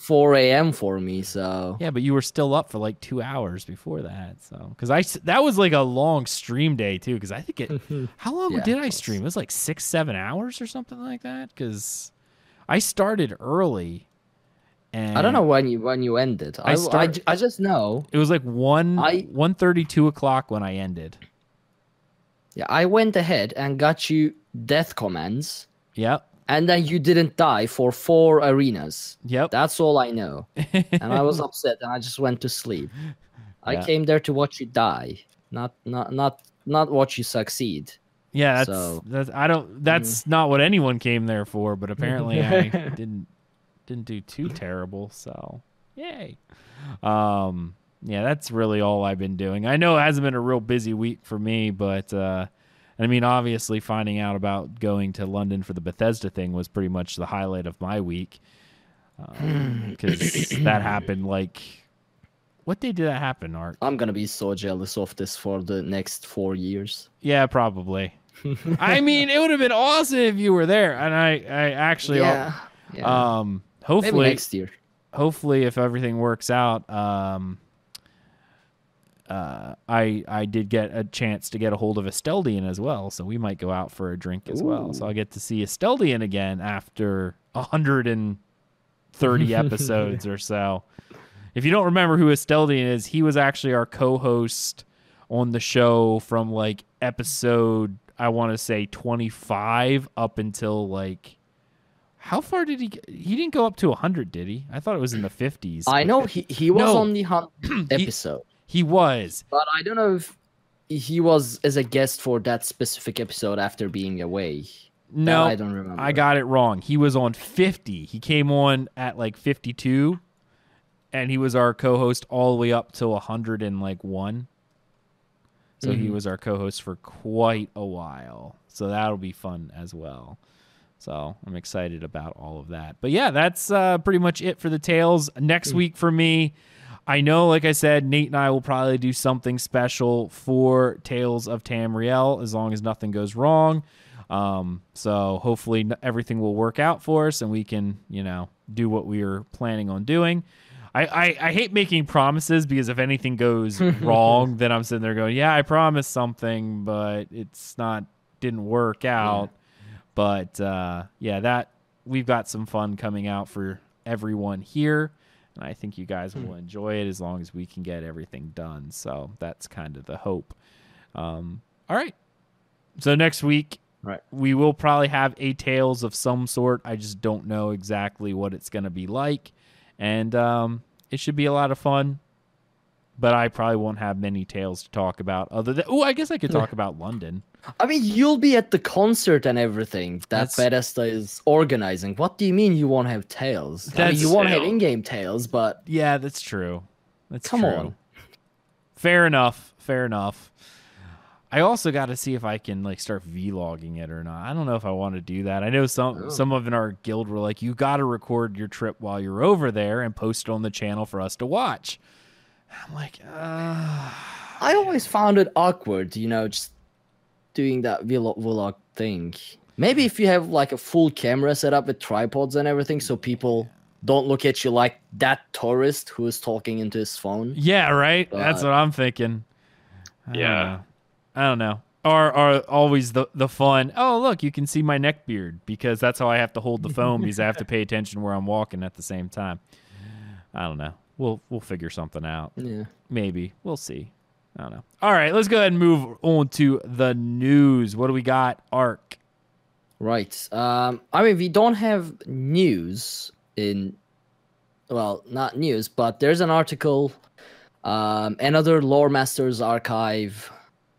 4 a.m. for me, so... Yeah, but you were still up for like 2 hours before that, so... Because that was like a long stream day, too, because I think it... How long did I stream? It was like 6-7 hours or something like that, because I started early... And I don't know when you ended. I just know it was like 1:32 o'clock when I ended. Yeah, I went ahead and got you death commands. Yep. And then you didn't die for 4 arenas. Yep. That's all I know. And I was upset and I just went to sleep. I came there to watch you die, not watch you succeed. Yeah, that's not what anyone came there for, but apparently I didn't do too terrible, so yay. Yeah, that's really all I've been doing. I know it hasn't been a real busy week for me, but I mean, obviously finding out about going to London for the Bethesda thing was pretty much the highlight of my week, because that happened what day did that happen, Ark? I'm gonna be so jealous of this for the next 4 years. Yeah, probably. I mean, it would have been awesome if you were there, and I actually hopefully hopefully maybe next year. hopefully, if everything works out, I did get a chance to get a hold of Esteldian as well, so we might go out for a drink as well. So I'll get to see Esteldian again after 130 episodes or so. If you don't remember who Esteldian is, he was actually our co-host on the show from like episode, I want to say 25 up until like, how far did he get? He didn't go up to 100, did he? I thought it was in the 50s. I know he was on the 100th episode. He was. But I don't know if he was as a guest for that specific episode after being away. No, I don't remember. I got it wrong. He was on 50. He came on at like 52, and he was our co-host all the way up to 101. So he was our co-host for quite a while. So that'll be fun as well. So I'm excited about all of that. But yeah, that's pretty much it for the Tales. Next week for me, I know, like I said, Nate and I will probably do something special for Tales of Tamriel as long as nothing goes wrong. So hopefully everything will work out for us and we can, do what we were planning on doing. I hate making promises because if anything goes wrong, then I'm sitting there going, yeah, I promised something, but didn't work out. Yeah. But we've got some fun coming out for everyone here. And I think you guys will enjoy it as long as we can get everything done. So that's kind of the hope. All right. So next week, we will probably have a Tales of some sort. I just don't know exactly what it's going to be like. And it should be a lot of fun. But I probably won't have many tales to talk about other than... Oh, I guess I could talk about London. I mean, you'll be at the concert and everything that Bethesda is organizing. What do you mean you won't have tales? I mean, you won't have in-game tales, but... Yeah, that's true. Come on. Fair enough. I also got to see if I can start vlogging it or not. I don't know if I want to do that. I know some of in our guild were like, you got to record your trip while you're over there and post it on the channel for us to watch. I'm like, I always found it awkward, just doing that vlog thing. Maybe if you have a full camera set up with tripods and everything so people don't look at you like that tourist who is talking into his phone. Yeah, right? That's what I'm thinking. I don't know. Or always the fun, oh, look, you can see my neck beard because that's how I have to hold the phone because I have to pay attention where I'm walking at the same time. I don't know. We'll figure something out. Yeah. Maybe. We'll see. I don't know. All right, let's go ahead and move on to the news. What do we got, Ark? Right. I mean, we don't have news not news, but there's an article, another Loremaster's archive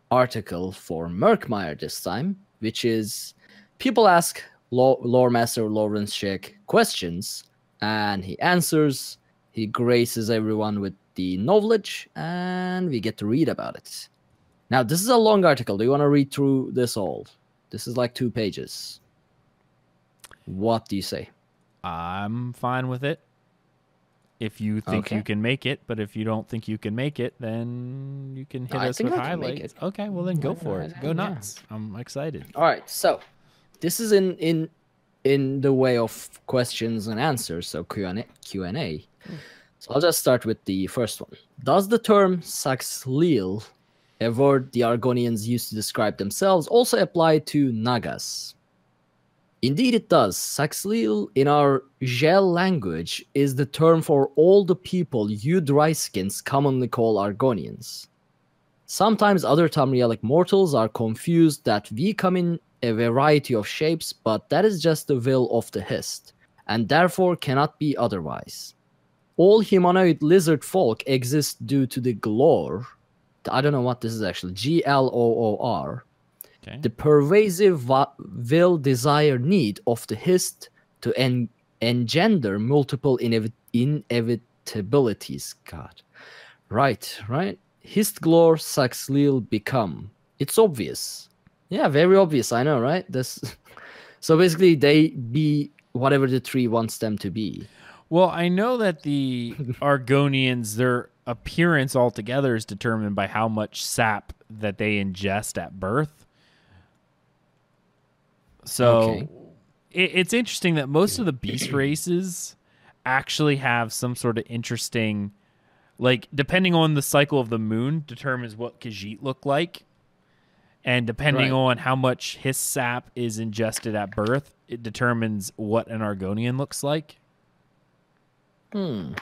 article for Murkmire this time, which is people ask Loremaster Lawrence Schick questions, and he answers. He graces everyone with the knowledge, and we get to read about it. Now, this is a long article. Do you want to read through this all? This is like 2 pages. What do you say? I'm fine with it. If you think you can make it, but if you don't think you can make it, then you can hit us with highlights. Okay, well then go for it. Go nuts. Yeah. I'm excited. All right, so this is in the way of questions and answers, so Q&A. So I'll just start with the first one. Does the term Saxhleel, a word the Argonians used to describe themselves, also apply to Nagas? Indeed it does. Saxhleel in our Gel language is the term for all the people you dryskins commonly call Argonians. Sometimes other Tamrielic mortals are confused that we come in a variety of shapes, but that is just the will of the Hist, and therefore cannot be otherwise. All humanoid lizard folk exist due to the Glor. I don't know what this is actually. Gloor. Okay. The pervasive will, desire, need of the Hist to engender multiple inevitabilities. God. Right. Hist Glor Saxhleel become. It's obvious. Yeah, very obvious. I know, right? So basically, they be whatever the tree wants them to be. Well, I know that the Argonians, their appearance altogether is determined by how much sap that they ingest at birth. So it's interesting that most of the beast races actually have some sort of interesting, like, depending on the cycle of the moon determines what Khajiit look like. And depending on how much his sap is ingested at birth, it determines what an Argonian looks like. Yeah,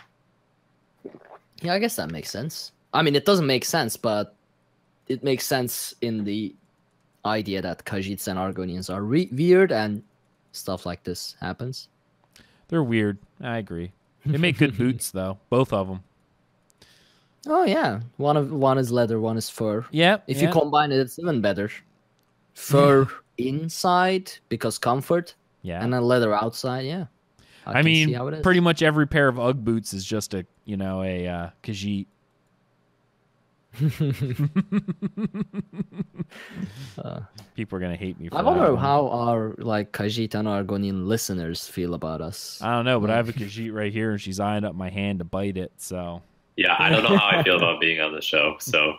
I guess that makes sense. I mean, it doesn't make sense, but it makes sense in the idea that Khajiits and Argonians are weird and stuff like this happens. They're weird. I agree. They make good boots, though. Both of them. Oh yeah, one is leather, one is fur. Yeah. If you combine it, it's even better. Fur inside because comfort. Yeah. And then leather outside. Yeah. I mean, pretty much every pair of UGG boots is just a Khajiit. People are gonna hate me for that. I wonder how our Khajiit and Argonian listeners feel about us. I don't know, but I have a Khajiit right here, and she's eyeing up my hand to bite it. So yeah, I don't know how I feel about being on the show. So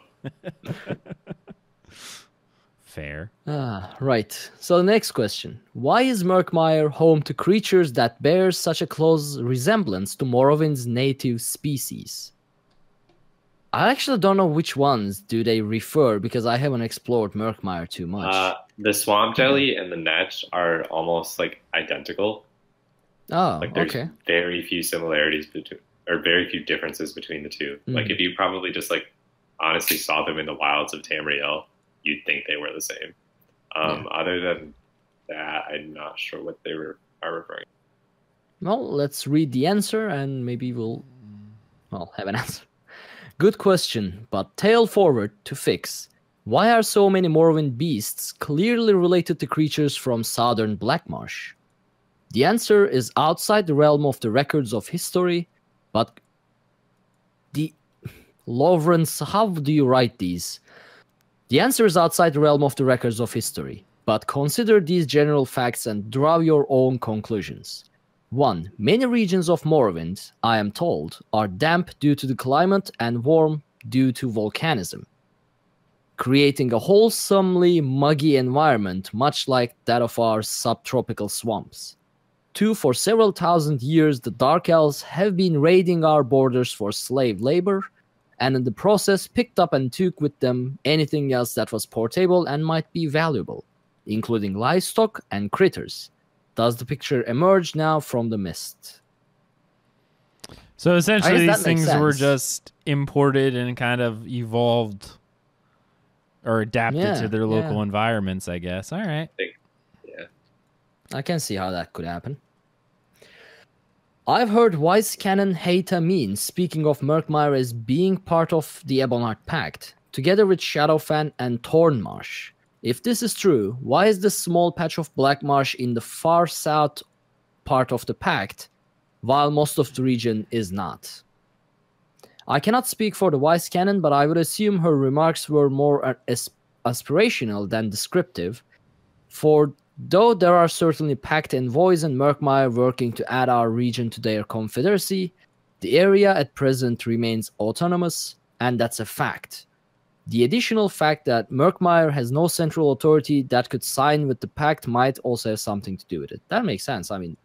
fair. Right. So the next question: why is Murkmire home to creatures that bear such a close resemblance to Morrowind's native species? I actually don't know which ones do they refer because I haven't explored Murkmire too much. The swamp jelly and the netch are almost like identical. Oh, like there's okay. very few similarities between, or very few differences between the two. Like if you probably just honestly saw them in the wilds of Tamriel, you'd think they were the same. Other than that, I'm not sure what they are referring to. Well, let's read the answer and maybe we'll have an answer. Good question, but tail forward to fix. Why are so many Morrowind beasts clearly related to creatures from southern Blackmarsh? The answer is outside the realm of the records of history, but Lawrence, how do you write these? The answer is outside the realm of the records of history, but consider these general facts and draw your own conclusions. 1. Many regions of Morrowind, I am told, are damp due to the climate and warm due to volcanism, creating a wholesomely muggy environment much like that of our subtropical swamps. 2. For several thousand years, the Dark Elves have been raiding our borders for slave labor, and in the process picked up and took with them anything else that was portable and might be valuable, including livestock and critters. Does the picture emerge now from the mist? So essentially these things were just imported and kind of evolved or adapted to their local environments, I guess. All right. Yeah. I can see how that could happen. I've heard Wise Canon Heita Mean speaking of Murkmire as being part of the Ebonheart Pact, together with Shadowfen and Thornmarsh. If this is true, why is this small patch of black marsh in the far south part of the Pact, while most of the region is not? I cannot speak for the Wise Canon, but I would assume her remarks were more aspirational than descriptive, for though there are certainly Pact envoys in Murkmire working to add our region to their confederacy, the area at present remains autonomous, and that's a fact. The additional fact that Murkmire has no central authority that could sign with the Pact might also have something to do with it. That makes sense. I mean,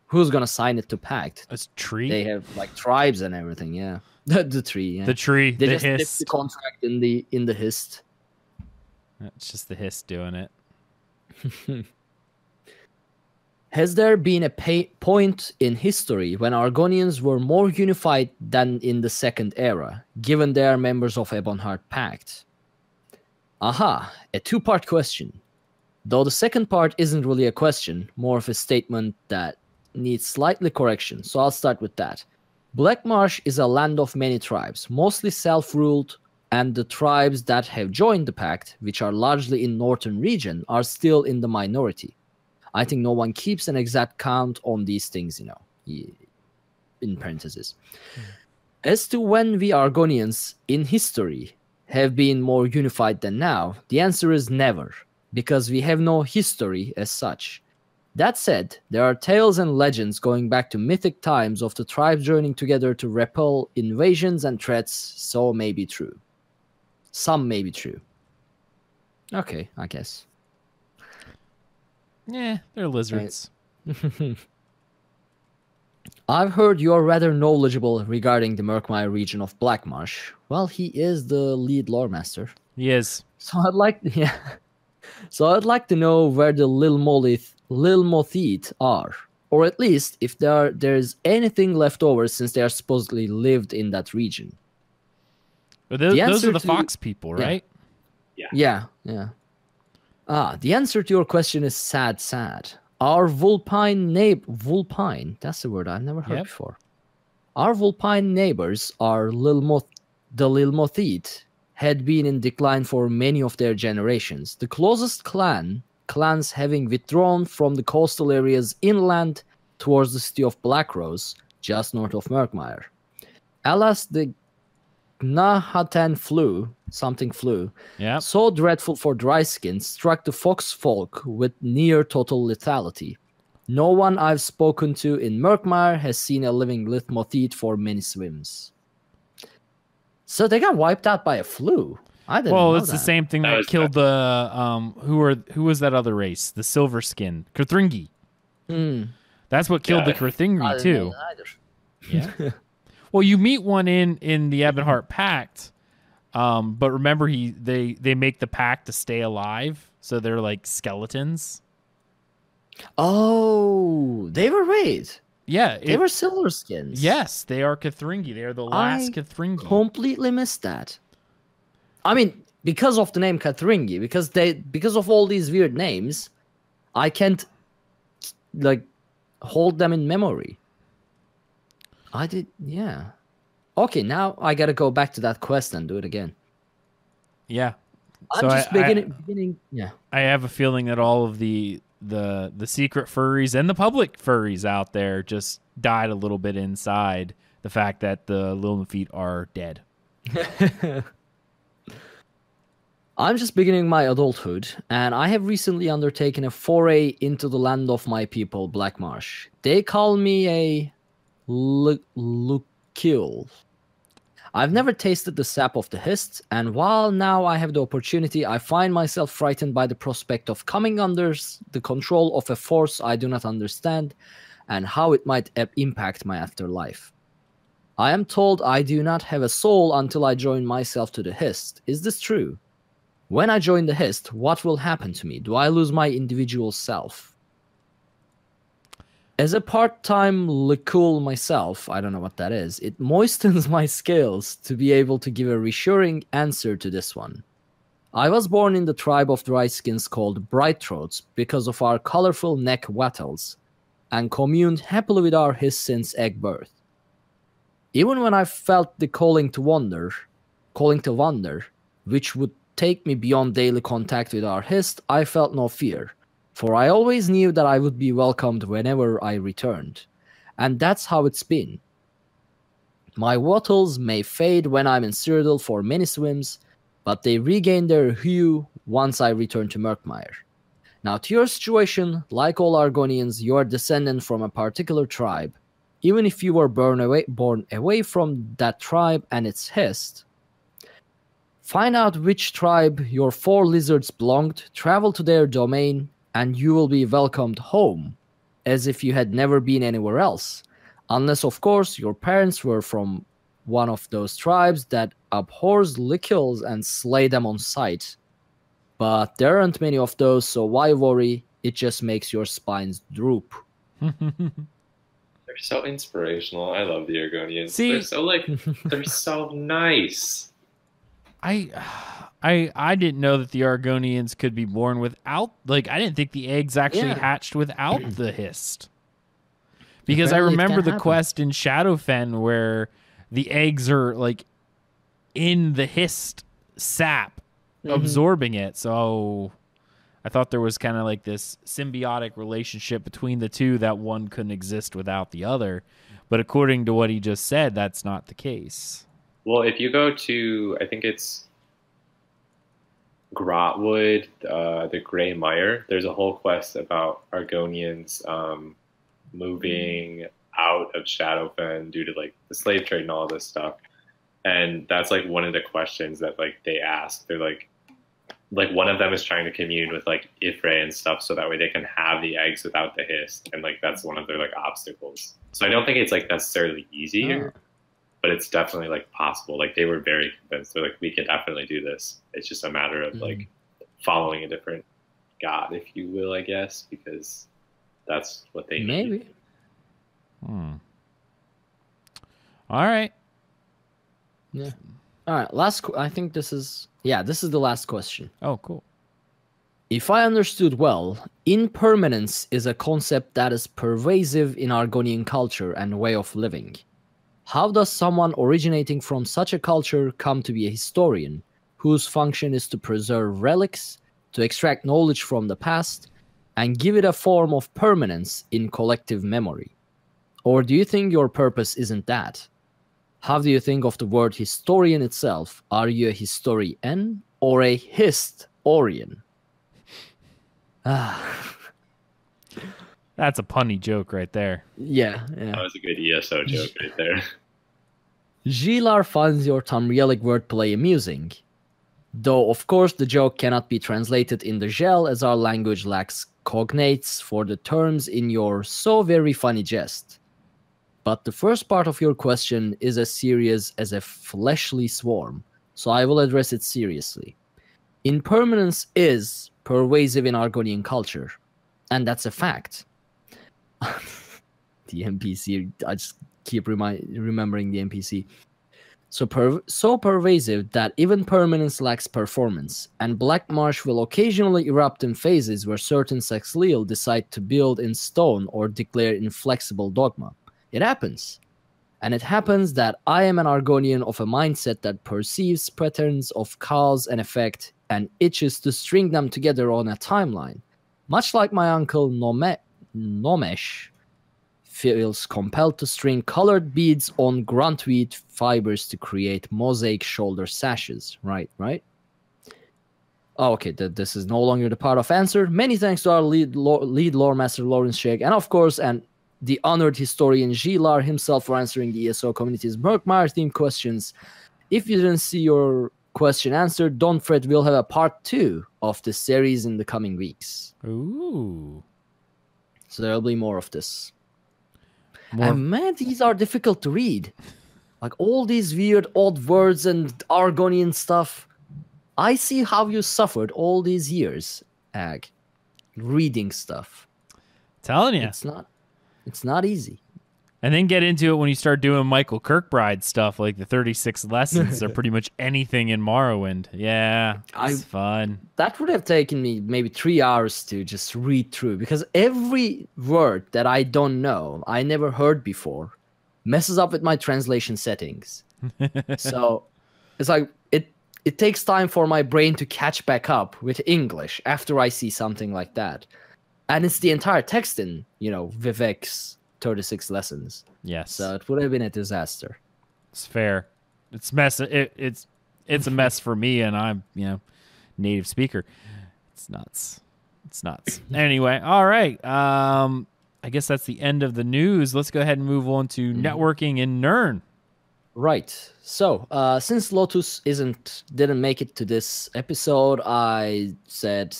who's gonna sign it to Pact? A tree? They have tribes and everything. Yeah, the tree. Yeah. The tree. They the just hist. the contract in the hist. It's just the hist doing it. Has there been a point in history when Argonians were more unified than in the Second Era, given they are members of Ebonheart Pact? Aha, a two-part question. Though the second part isn't really a question, more of a statement that needs slightly correction, so I'll start with that. Blackmarsh is a land of many tribes, mostly self-ruled, and the tribes that have joined the Pact, which are largely in northern region, are still in the minority. I think no one keeps an exact count on these things, in parentheses. As to when we Argonians, in history, have been more unified than now, the answer is never, because we have no history as such. That said, there are tales and legends going back to mythic times of the tribes joining together to repel invasions and threats, so may be true. Some may be true. Okay, I guess. Yeah, they're lizards. Right. I've heard you're rather knowledgeable regarding the Murkmire region of Blackmarsh. Well, he is the lead Loremaster. He is. So I'd like, yeah. So I'd like to know where the Lil Mothith are, or at least if there's anything left over since they are supposedly lived in that region. But those are the fox people, right? Yeah. The answer to your question is sad. Our Vulpine, that's a word I've never heard before. Our Vulpine neighbors are the Lil Mothith had been in decline for many of their generations. The closest clans having withdrawn from the coastal areas inland towards the city of Blackrose, just north of Murkmire. Alas, the Gnahatan flu, so dreadful for dry skins, struck the fox folk with near total lethality. No one I've spoken to in Murkmire has seen a living Lil Mothith for many swims. So they got wiped out by a flu. I didn't know it's the same thing that killed the who was that other race? The silver skin, Kithringi. That's what killed the Kithringi too. Yeah. Well, you meet one in the Ebonheart Pact, but remember they make the pact to stay alive, so they're like skeletons. Oh, they were raised. Yeah, they were silver skins. Yes, they are Kithringi. They are the last Kithringi. Completely missed that. I mean, because of the name Kithringi, because of all these weird names, I can't hold them in memory. I did, yeah. Okay, now I gotta go back to that quest and do it again. Yeah. I'm just beginning. Yeah. I have a feeling that all of the secret furries and the public furries out there just died a little bit inside the fact that the Lil Mothith are dead. I'm just beginning my adulthood, and I have recently undertaken a foray into the land of my people, Blackmarsh. They call me a Lukil. I've never tasted the sap of the Hist, and while now I have the opportunity, I find myself frightened by the prospect of coming under the control of a force I do not understand, and how it might impact my afterlife. I am told I do not have a soul until I join myself to the Hist. Is this true? When I join the Hist, what will happen to me? Do I lose my individual self? As a part-time Likul myself, I don't know what that is, it moistens my scales to be able to give a reassuring answer to this one. I was born in the tribe of dry-skins called Bright-throats because of our colorful neck wattles, and communed happily with our Hist since egg birth. Even when I felt the calling to wander, which would take me beyond daily contact with our Hist, I felt no fear. For I always knew that I would be welcomed whenever I returned. And that's how it's been. My wattles may fade when I'm in Cyrodiil for many swims, but they regain their hue once I return to Murkmire. Now to your situation, like all Argonians, you are descendant from a particular tribe. Even if you were born away from that tribe and its Hist, find out which tribe your 4 lizards belonged, travel to their domain, and you will be welcomed home, as if you had never been anywhere else. Unless, of course, your parents were from one of those tribes that abhors Likils and slay them on sight. But there aren't many of those, so why worry? It just makes your spines droop. They're so inspirational. I love the Argonians. See, they're so they're so nice. I didn't know that the Argonians could be born without, I didn't think the eggs actually hatched without the Hist. Because I remember the quest in Shadowfen where the eggs are in the Hist sap, absorbing it. So I thought there was kind of this symbiotic relationship between the two, that one couldn't exist without the other. But according to what he just said, that's not the case. Well, if you go to, I think it's Grotwood, the Grey Mire, there's a whole quest about Argonians moving out of Shadowfen due to the slave trade and all this stuff. And that's one of the questions that they ask. They're like one of them is trying to commune with like Ifrei and stuff, so that way they can have the eggs without the hiss, and like that's one of their like obstacles. So I don't think it's like necessarily easier, but it's definitely like possible. Like they were very convinced. They're like, we can definitely do this. It's just a matter of like following a different god, if you will, I guess, because that's what they need. All right. Yeah. All right. I think this is the last question. Oh, cool. If I understood well, impermanence is a concept that is pervasive in Argonian culture and way of living. How does someone originating from such a culture come to be a historian, whose function is to preserve relics, to extract knowledge from the past, and give it a form of permanence in collective memory? Or do you think your purpose isn't that? How do you think of the word historian itself? Are you a historian or a historian? That's a punny joke right there. Yeah. That was a good ESO joke right there. Gilar finds your Tamrielic wordplay amusing. Though, of course, the joke cannot be translated in the Gel as our language lacks cognates for the terms in your so very funny jest. But the first part of your question is as serious as a fleshly swarm, so I will address it seriously. Impermanence is pervasive in Argonian culture, and that's a fact. The NPC, I just keep remembering the NPC. So pervasive that even permanence lacks performance, and Black Marsh will occasionally erupt in phases where certain Sexleal decide to build in stone or declare inflexible dogma. It happens. And it happens that I am an Argonian of a mindset that perceives patterns of cause and effect and itches to string them together on a timeline. Much like my uncle Nomesh feels compelled to string colored beads on gruntweed fibers to create mosaic shoulder sashes. Right? Oh, okay, this is no longer the part of answer. Many thanks to our lead Loremaster Lawrence Schick, and of course, the honored historian Gilar himself for answering the ESO community's Murkmire themed questions. If you didn't see your question answered, don't fret, we'll have a part 2 of this series in the coming weeks. Ooh. So there'll be more of this. And man, these are difficult to read. Like all these weird odd words and Argonian stuff. I see how you suffered all these years, Ag, reading stuff. Telling you. It's not easy. And then get into it when you start doing Michael Kirkbride stuff, like the 36 lessons or pretty much anything in Morrowind. Yeah, it's fun. That would have taken me maybe 3 hours to just read through, because every word that I don't know, I never heard before, messes up with my translation settings. So it's like it takes time for my brain to catch back up with English after I see something like that. And it's the entire text in, Vivek's 36 lessons. Yes. So it would have been a disaster. It's fair. It's a mess for me, and I'm, native speaker. It's nuts. Anyway, all right. I guess that's the end of the news. Let's go ahead and move on to networking in Nirn. Right. So, since Lotus didn't make it to this episode, I said,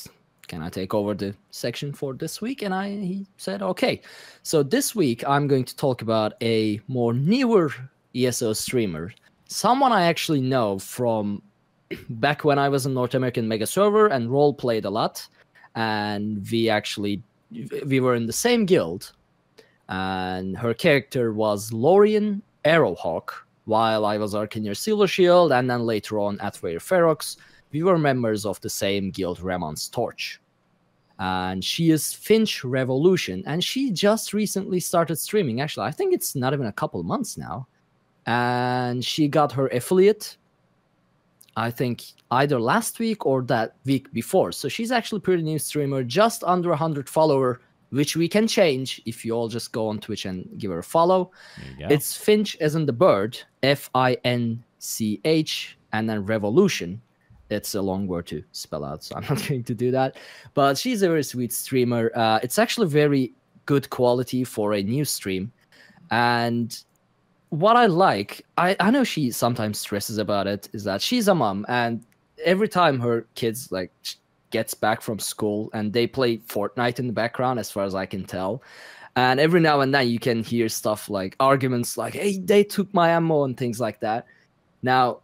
can I take over the section for this week? And he said, okay. So this week, I'm going to talk about a more newer ESO streamer, someone I actually know from back when I was in North American Mega Server and role played a lot. And we were in the same guild. And her character was Lorien Arrowhawk, while I was Arkhaniir Silver Shield, and then later on at Ferox. We were members of the same guild, Ramon's Torch. And she is FinchRevolution, and she just recently started streaming. Actually, I think it's not even a couple months now. And she got her affiliate, I think, either last week or that week before. So she's actually a pretty new streamer, just under 100 follower, which we can change if you all just go on Twitch and give her a follow. It's Finch as in the bird, Finch, and then Revolution. It's a long word to spell out, so I'm not going to do that. But she's a very sweet streamer. It's actually very good quality for a new stream. And what I like, I know she sometimes stresses about it, is that she's a mom. And every time her kids like gets back from school and they play Fortnite in the background, as far as I can tell. And every now and then you can hear stuff like arguments like, hey, they took my ammo and things like that. Now,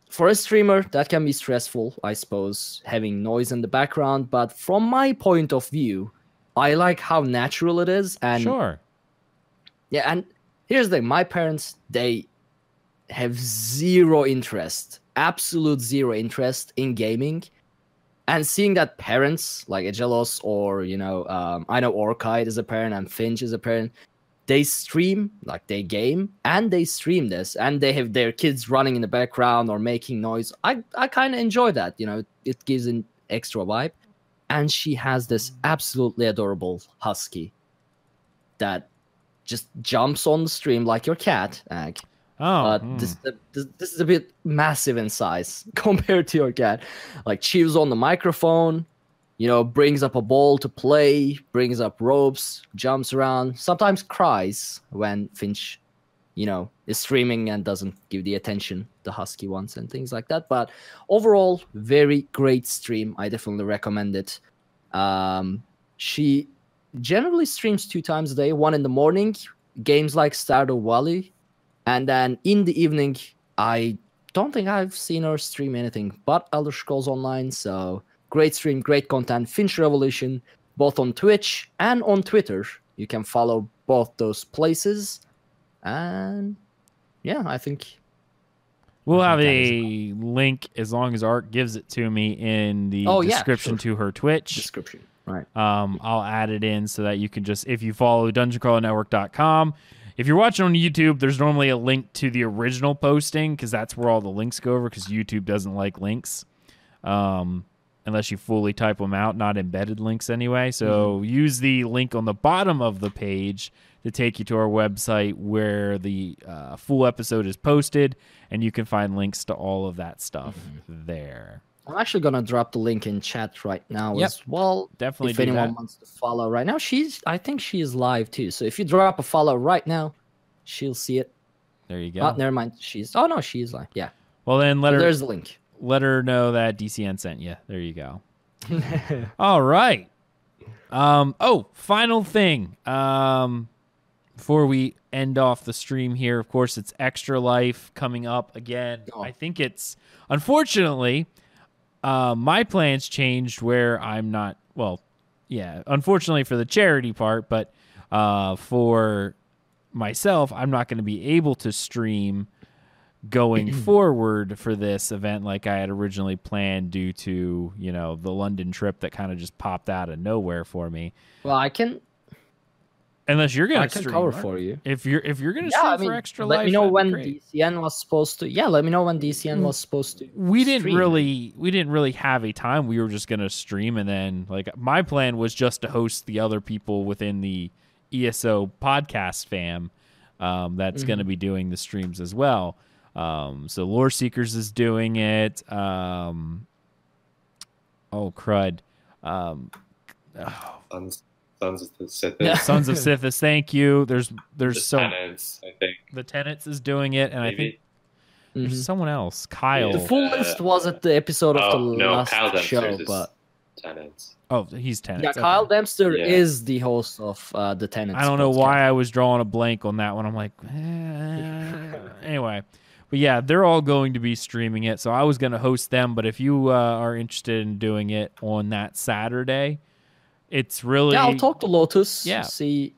for a streamer, that can be stressful, I suppose, having noise in the background. But from my point of view, I like how natural it is. And Sure. yeah, and here's the thing. My parents, they have zero interest, absolute zero interest in gaming. And seeing that parents like Aggelos or, I know Orkide is a parent and Finch is a parent, they stream, like they game, and they stream this, and they have their kids running in the background or making noise. I kind of enjoy that, it gives an extra vibe. And she has this absolutely adorable husky that just jumps on the stream like your cat, Ag. Oh, But this is a bit massive in size compared to your cat. Like, chews on the microphone, brings up a ball to play, brings up ropes, jumps around, sometimes cries when Finch, is streaming and doesn't give the attention the husky wants and things like that. But overall, very great stream. I definitely recommend it. She generally streams 2 times a day, one in the morning, games like Stardew Valley, and then in the evening, I don't think I've seen her stream anything but Elder Scrolls Online. So great stream, great content. FinchRevolution, both on Twitch and on Twitter. You can follow both those places. And yeah, I think we'll have a link, as long as Art gives it to me, in the description to her Twitch. Description, right. I'll add it in so that you can just, if you follow dungeoncrawlernetwork.com, if you're watching on YouTube, there's normally a link to the original posting, because that's where all the links go over, because YouTube doesn't like links unless you fully type them out, not embedded links anyway. So use the link on the bottom of the page to take you to our website where the full episode is posted, and you can find links to all of that stuff there. I'm actually going to drop the link in chat right now as well. Definitely if anyone wants to follow right now. I think she is live too. So if you drop a follow right now, she'll see it. There you go. Oh, never mind. She's live. Yeah. Well, then there's the link. Let her know that DCN sent you. There you go. All right. Final thing. Before we end off the stream here, of course, it's Extra Life coming up again. I think it's, unfortunately, my plans changed where I'm not, unfortunately for the charity part, but for myself, I'm not going to be able to stream going forward for this event like I had originally planned due to, the London trip that kind of just popped out of nowhere for me. Well, I can... Unless you're going to stream. I can cover for you. If you're going to stream for Extra Life, let me know when DCN was supposed to. Yeah, let me know when DCN was supposed to. We didn't really have a time. We were just going to stream, and then my plan was just to host the other people within the ESO podcast fam that's going to be doing the streams as well. So Lore Seekers is doing it. Oh crud. Sons of the Sithis. Yeah. Sons of Sithis, thank you. There's the so Tenants, I think. The Tenants is doing it, and Maybe. I think there's someone else. Kyle. The full list was at the episode of the last Kyle show, but Tenants. Oh, he's Tenants. Yeah, Kyle Dempster is the host of the Tenants. I don't know why I was drawing a blank on that one. I'm like, anyway. But yeah, they're all going to be streaming it, so I was going to host them. But if you are interested in doing it on that Saturday, it's really... I'll talk to Lotus. Yeah. See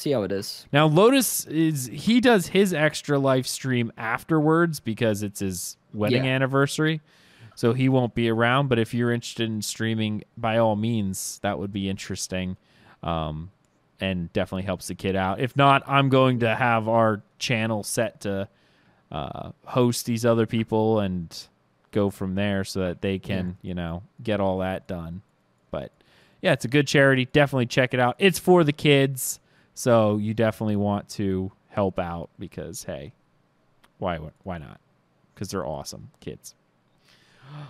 how it is. Now, Lotus he does his Extra Life stream afterwards because it's his wedding anniversary, so he won't be around. But if you're interested in streaming, by all means, that would be interesting, and definitely helps the kid out. If not, I'm going to have our channel set to host these other people and go from there so that they can, get all that done. But yeah, it's a good charity. Definitely check it out. It's for the kids, so you definitely want to help out because, hey, why not? Because they're awesome kids.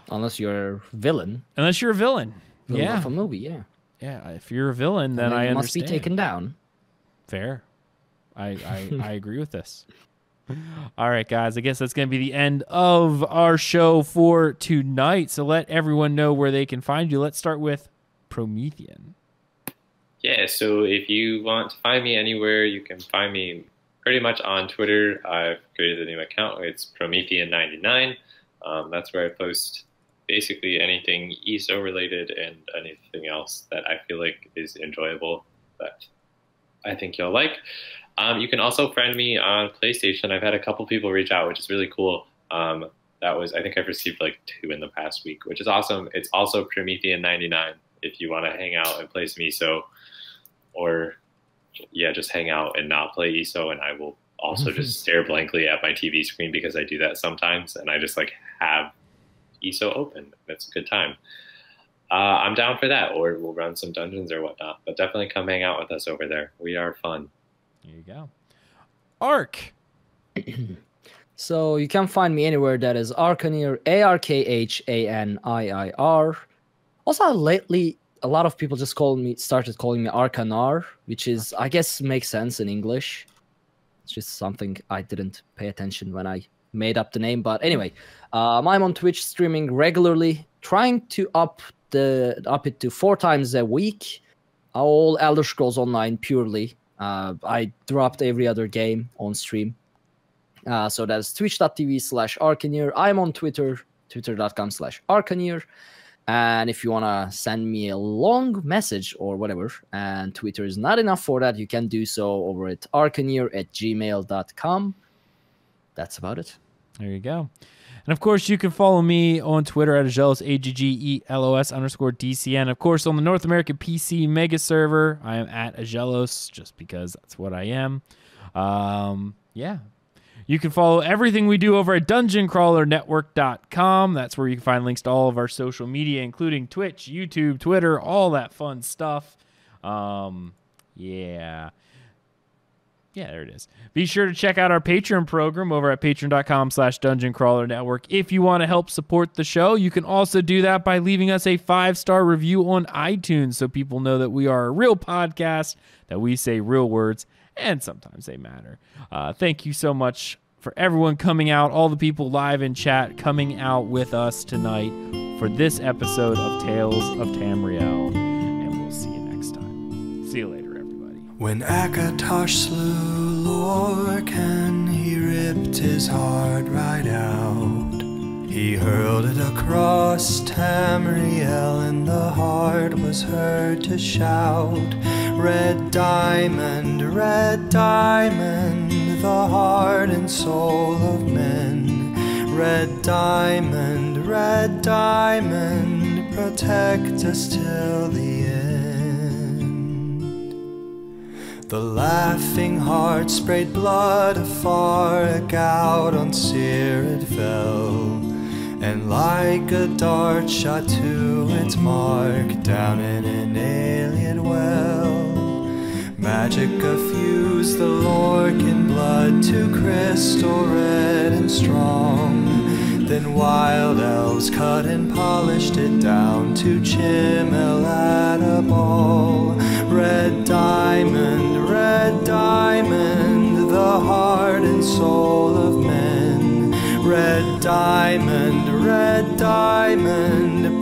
Unless you're a villain. Unless you're a villain. Villain of a movie, yeah. Yeah, if you're a villain, then I understand. Must be taken down. Fair. I agree with this. All right, guys. I guess that's going to be the end of our show for tonight. So let everyone know where they can find you. Let's start with Promethean. Yeah, so if you want to find me anywhere, you can find me pretty much on Twitter. I've created a new account. It's Promethean99. That's where I post basically anything ESO related and anything else that I feel like is enjoyable that I think you'll like. You can also friend me on PlayStation. I've had a couple people reach out, which is really cool. I think I've received like 2 in the past week, which is awesome. It's also Promethean99 if you want to hang out and play some ESO, or just hang out and not play ESO. And I will also just stare blankly at my TV screen because I do that sometimes, and I just like have ESO open. It's a good time. I'm down for that, or we'll run some dungeons or whatnot. But definitely come hang out with us over there. We are fun. There you go. Ark. So you can find me anywhere that is Arkhaniir, ARKHANIIR. Also, lately, a lot of people just started calling me Arkhaniir, which is, I guess, makes sense in English. It's just something I didn't pay attention when I made up the name. But anyway, I'm on Twitch streaming regularly, trying to up it to 4 times a week. All Elder Scrolls Online purely. I dropped every other game on stream. So that's twitch.tv/Arkhaniir. I'm on Twitter, twitter.com/Arkhaniir. And if you want to send me a long message or whatever, and Twitter is not enough for that, you can do so over at arkhaniir@gmail.com. That's about it. There you go. And of course, you can follow me on Twitter at Aggelos, AGGELOS_DCN. Of course, on the North American PC Mega server, I am at Aggelos, just because that's what I am. Yeah. You can follow everything we do over at DungeonCrawlerNetwork.com. That's where you can find links to all of our social media, including Twitch, YouTube, Twitter, all that fun stuff. Yeah. Yeah, there it is. Be sure to check out our Patreon program over at patreon.com/DungeonCrawlerNetwork. If you want to help support the show, you can also do that by leaving us a 5-star review on iTunes so people know that we are a real podcast, that we say real words, and sometimes they matter. Thank you so much for everyone coming out, all the people live in chat coming out with us tonight for this episode of Tales of Tamriel. And we'll see you next time. See you later. When Akatosh slew Lorcan, he ripped his heart right out. He hurled it across Tamriel, and the heart was heard to shout, red diamond, the heart and soul of men. Red diamond, protect us till the end. The laughing heart sprayed blood afar, a gout on Seer it fell, and like a dart shot to its mark down in an alien well. Magic effused the Lorcan blood to crystal red and strong. Then wild elves cut and polished it down to chimel at a ball. Red diamond, the heart and soul of men. Red diamond,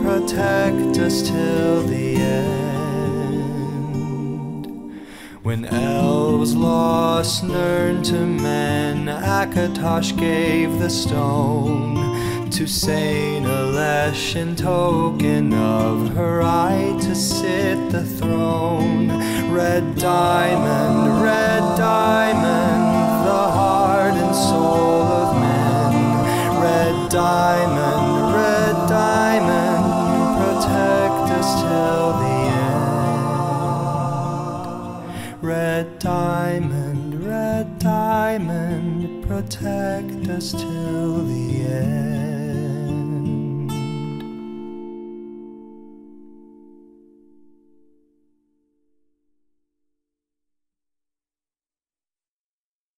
protect us till the end. When elves lost Nirn to men, Akatosh gave the stone to Saint Alesh in token of her right to sit the throne. Red diamond, the heart and soul of men. Red diamond, protect us till the end. Red diamond, protect us till the end.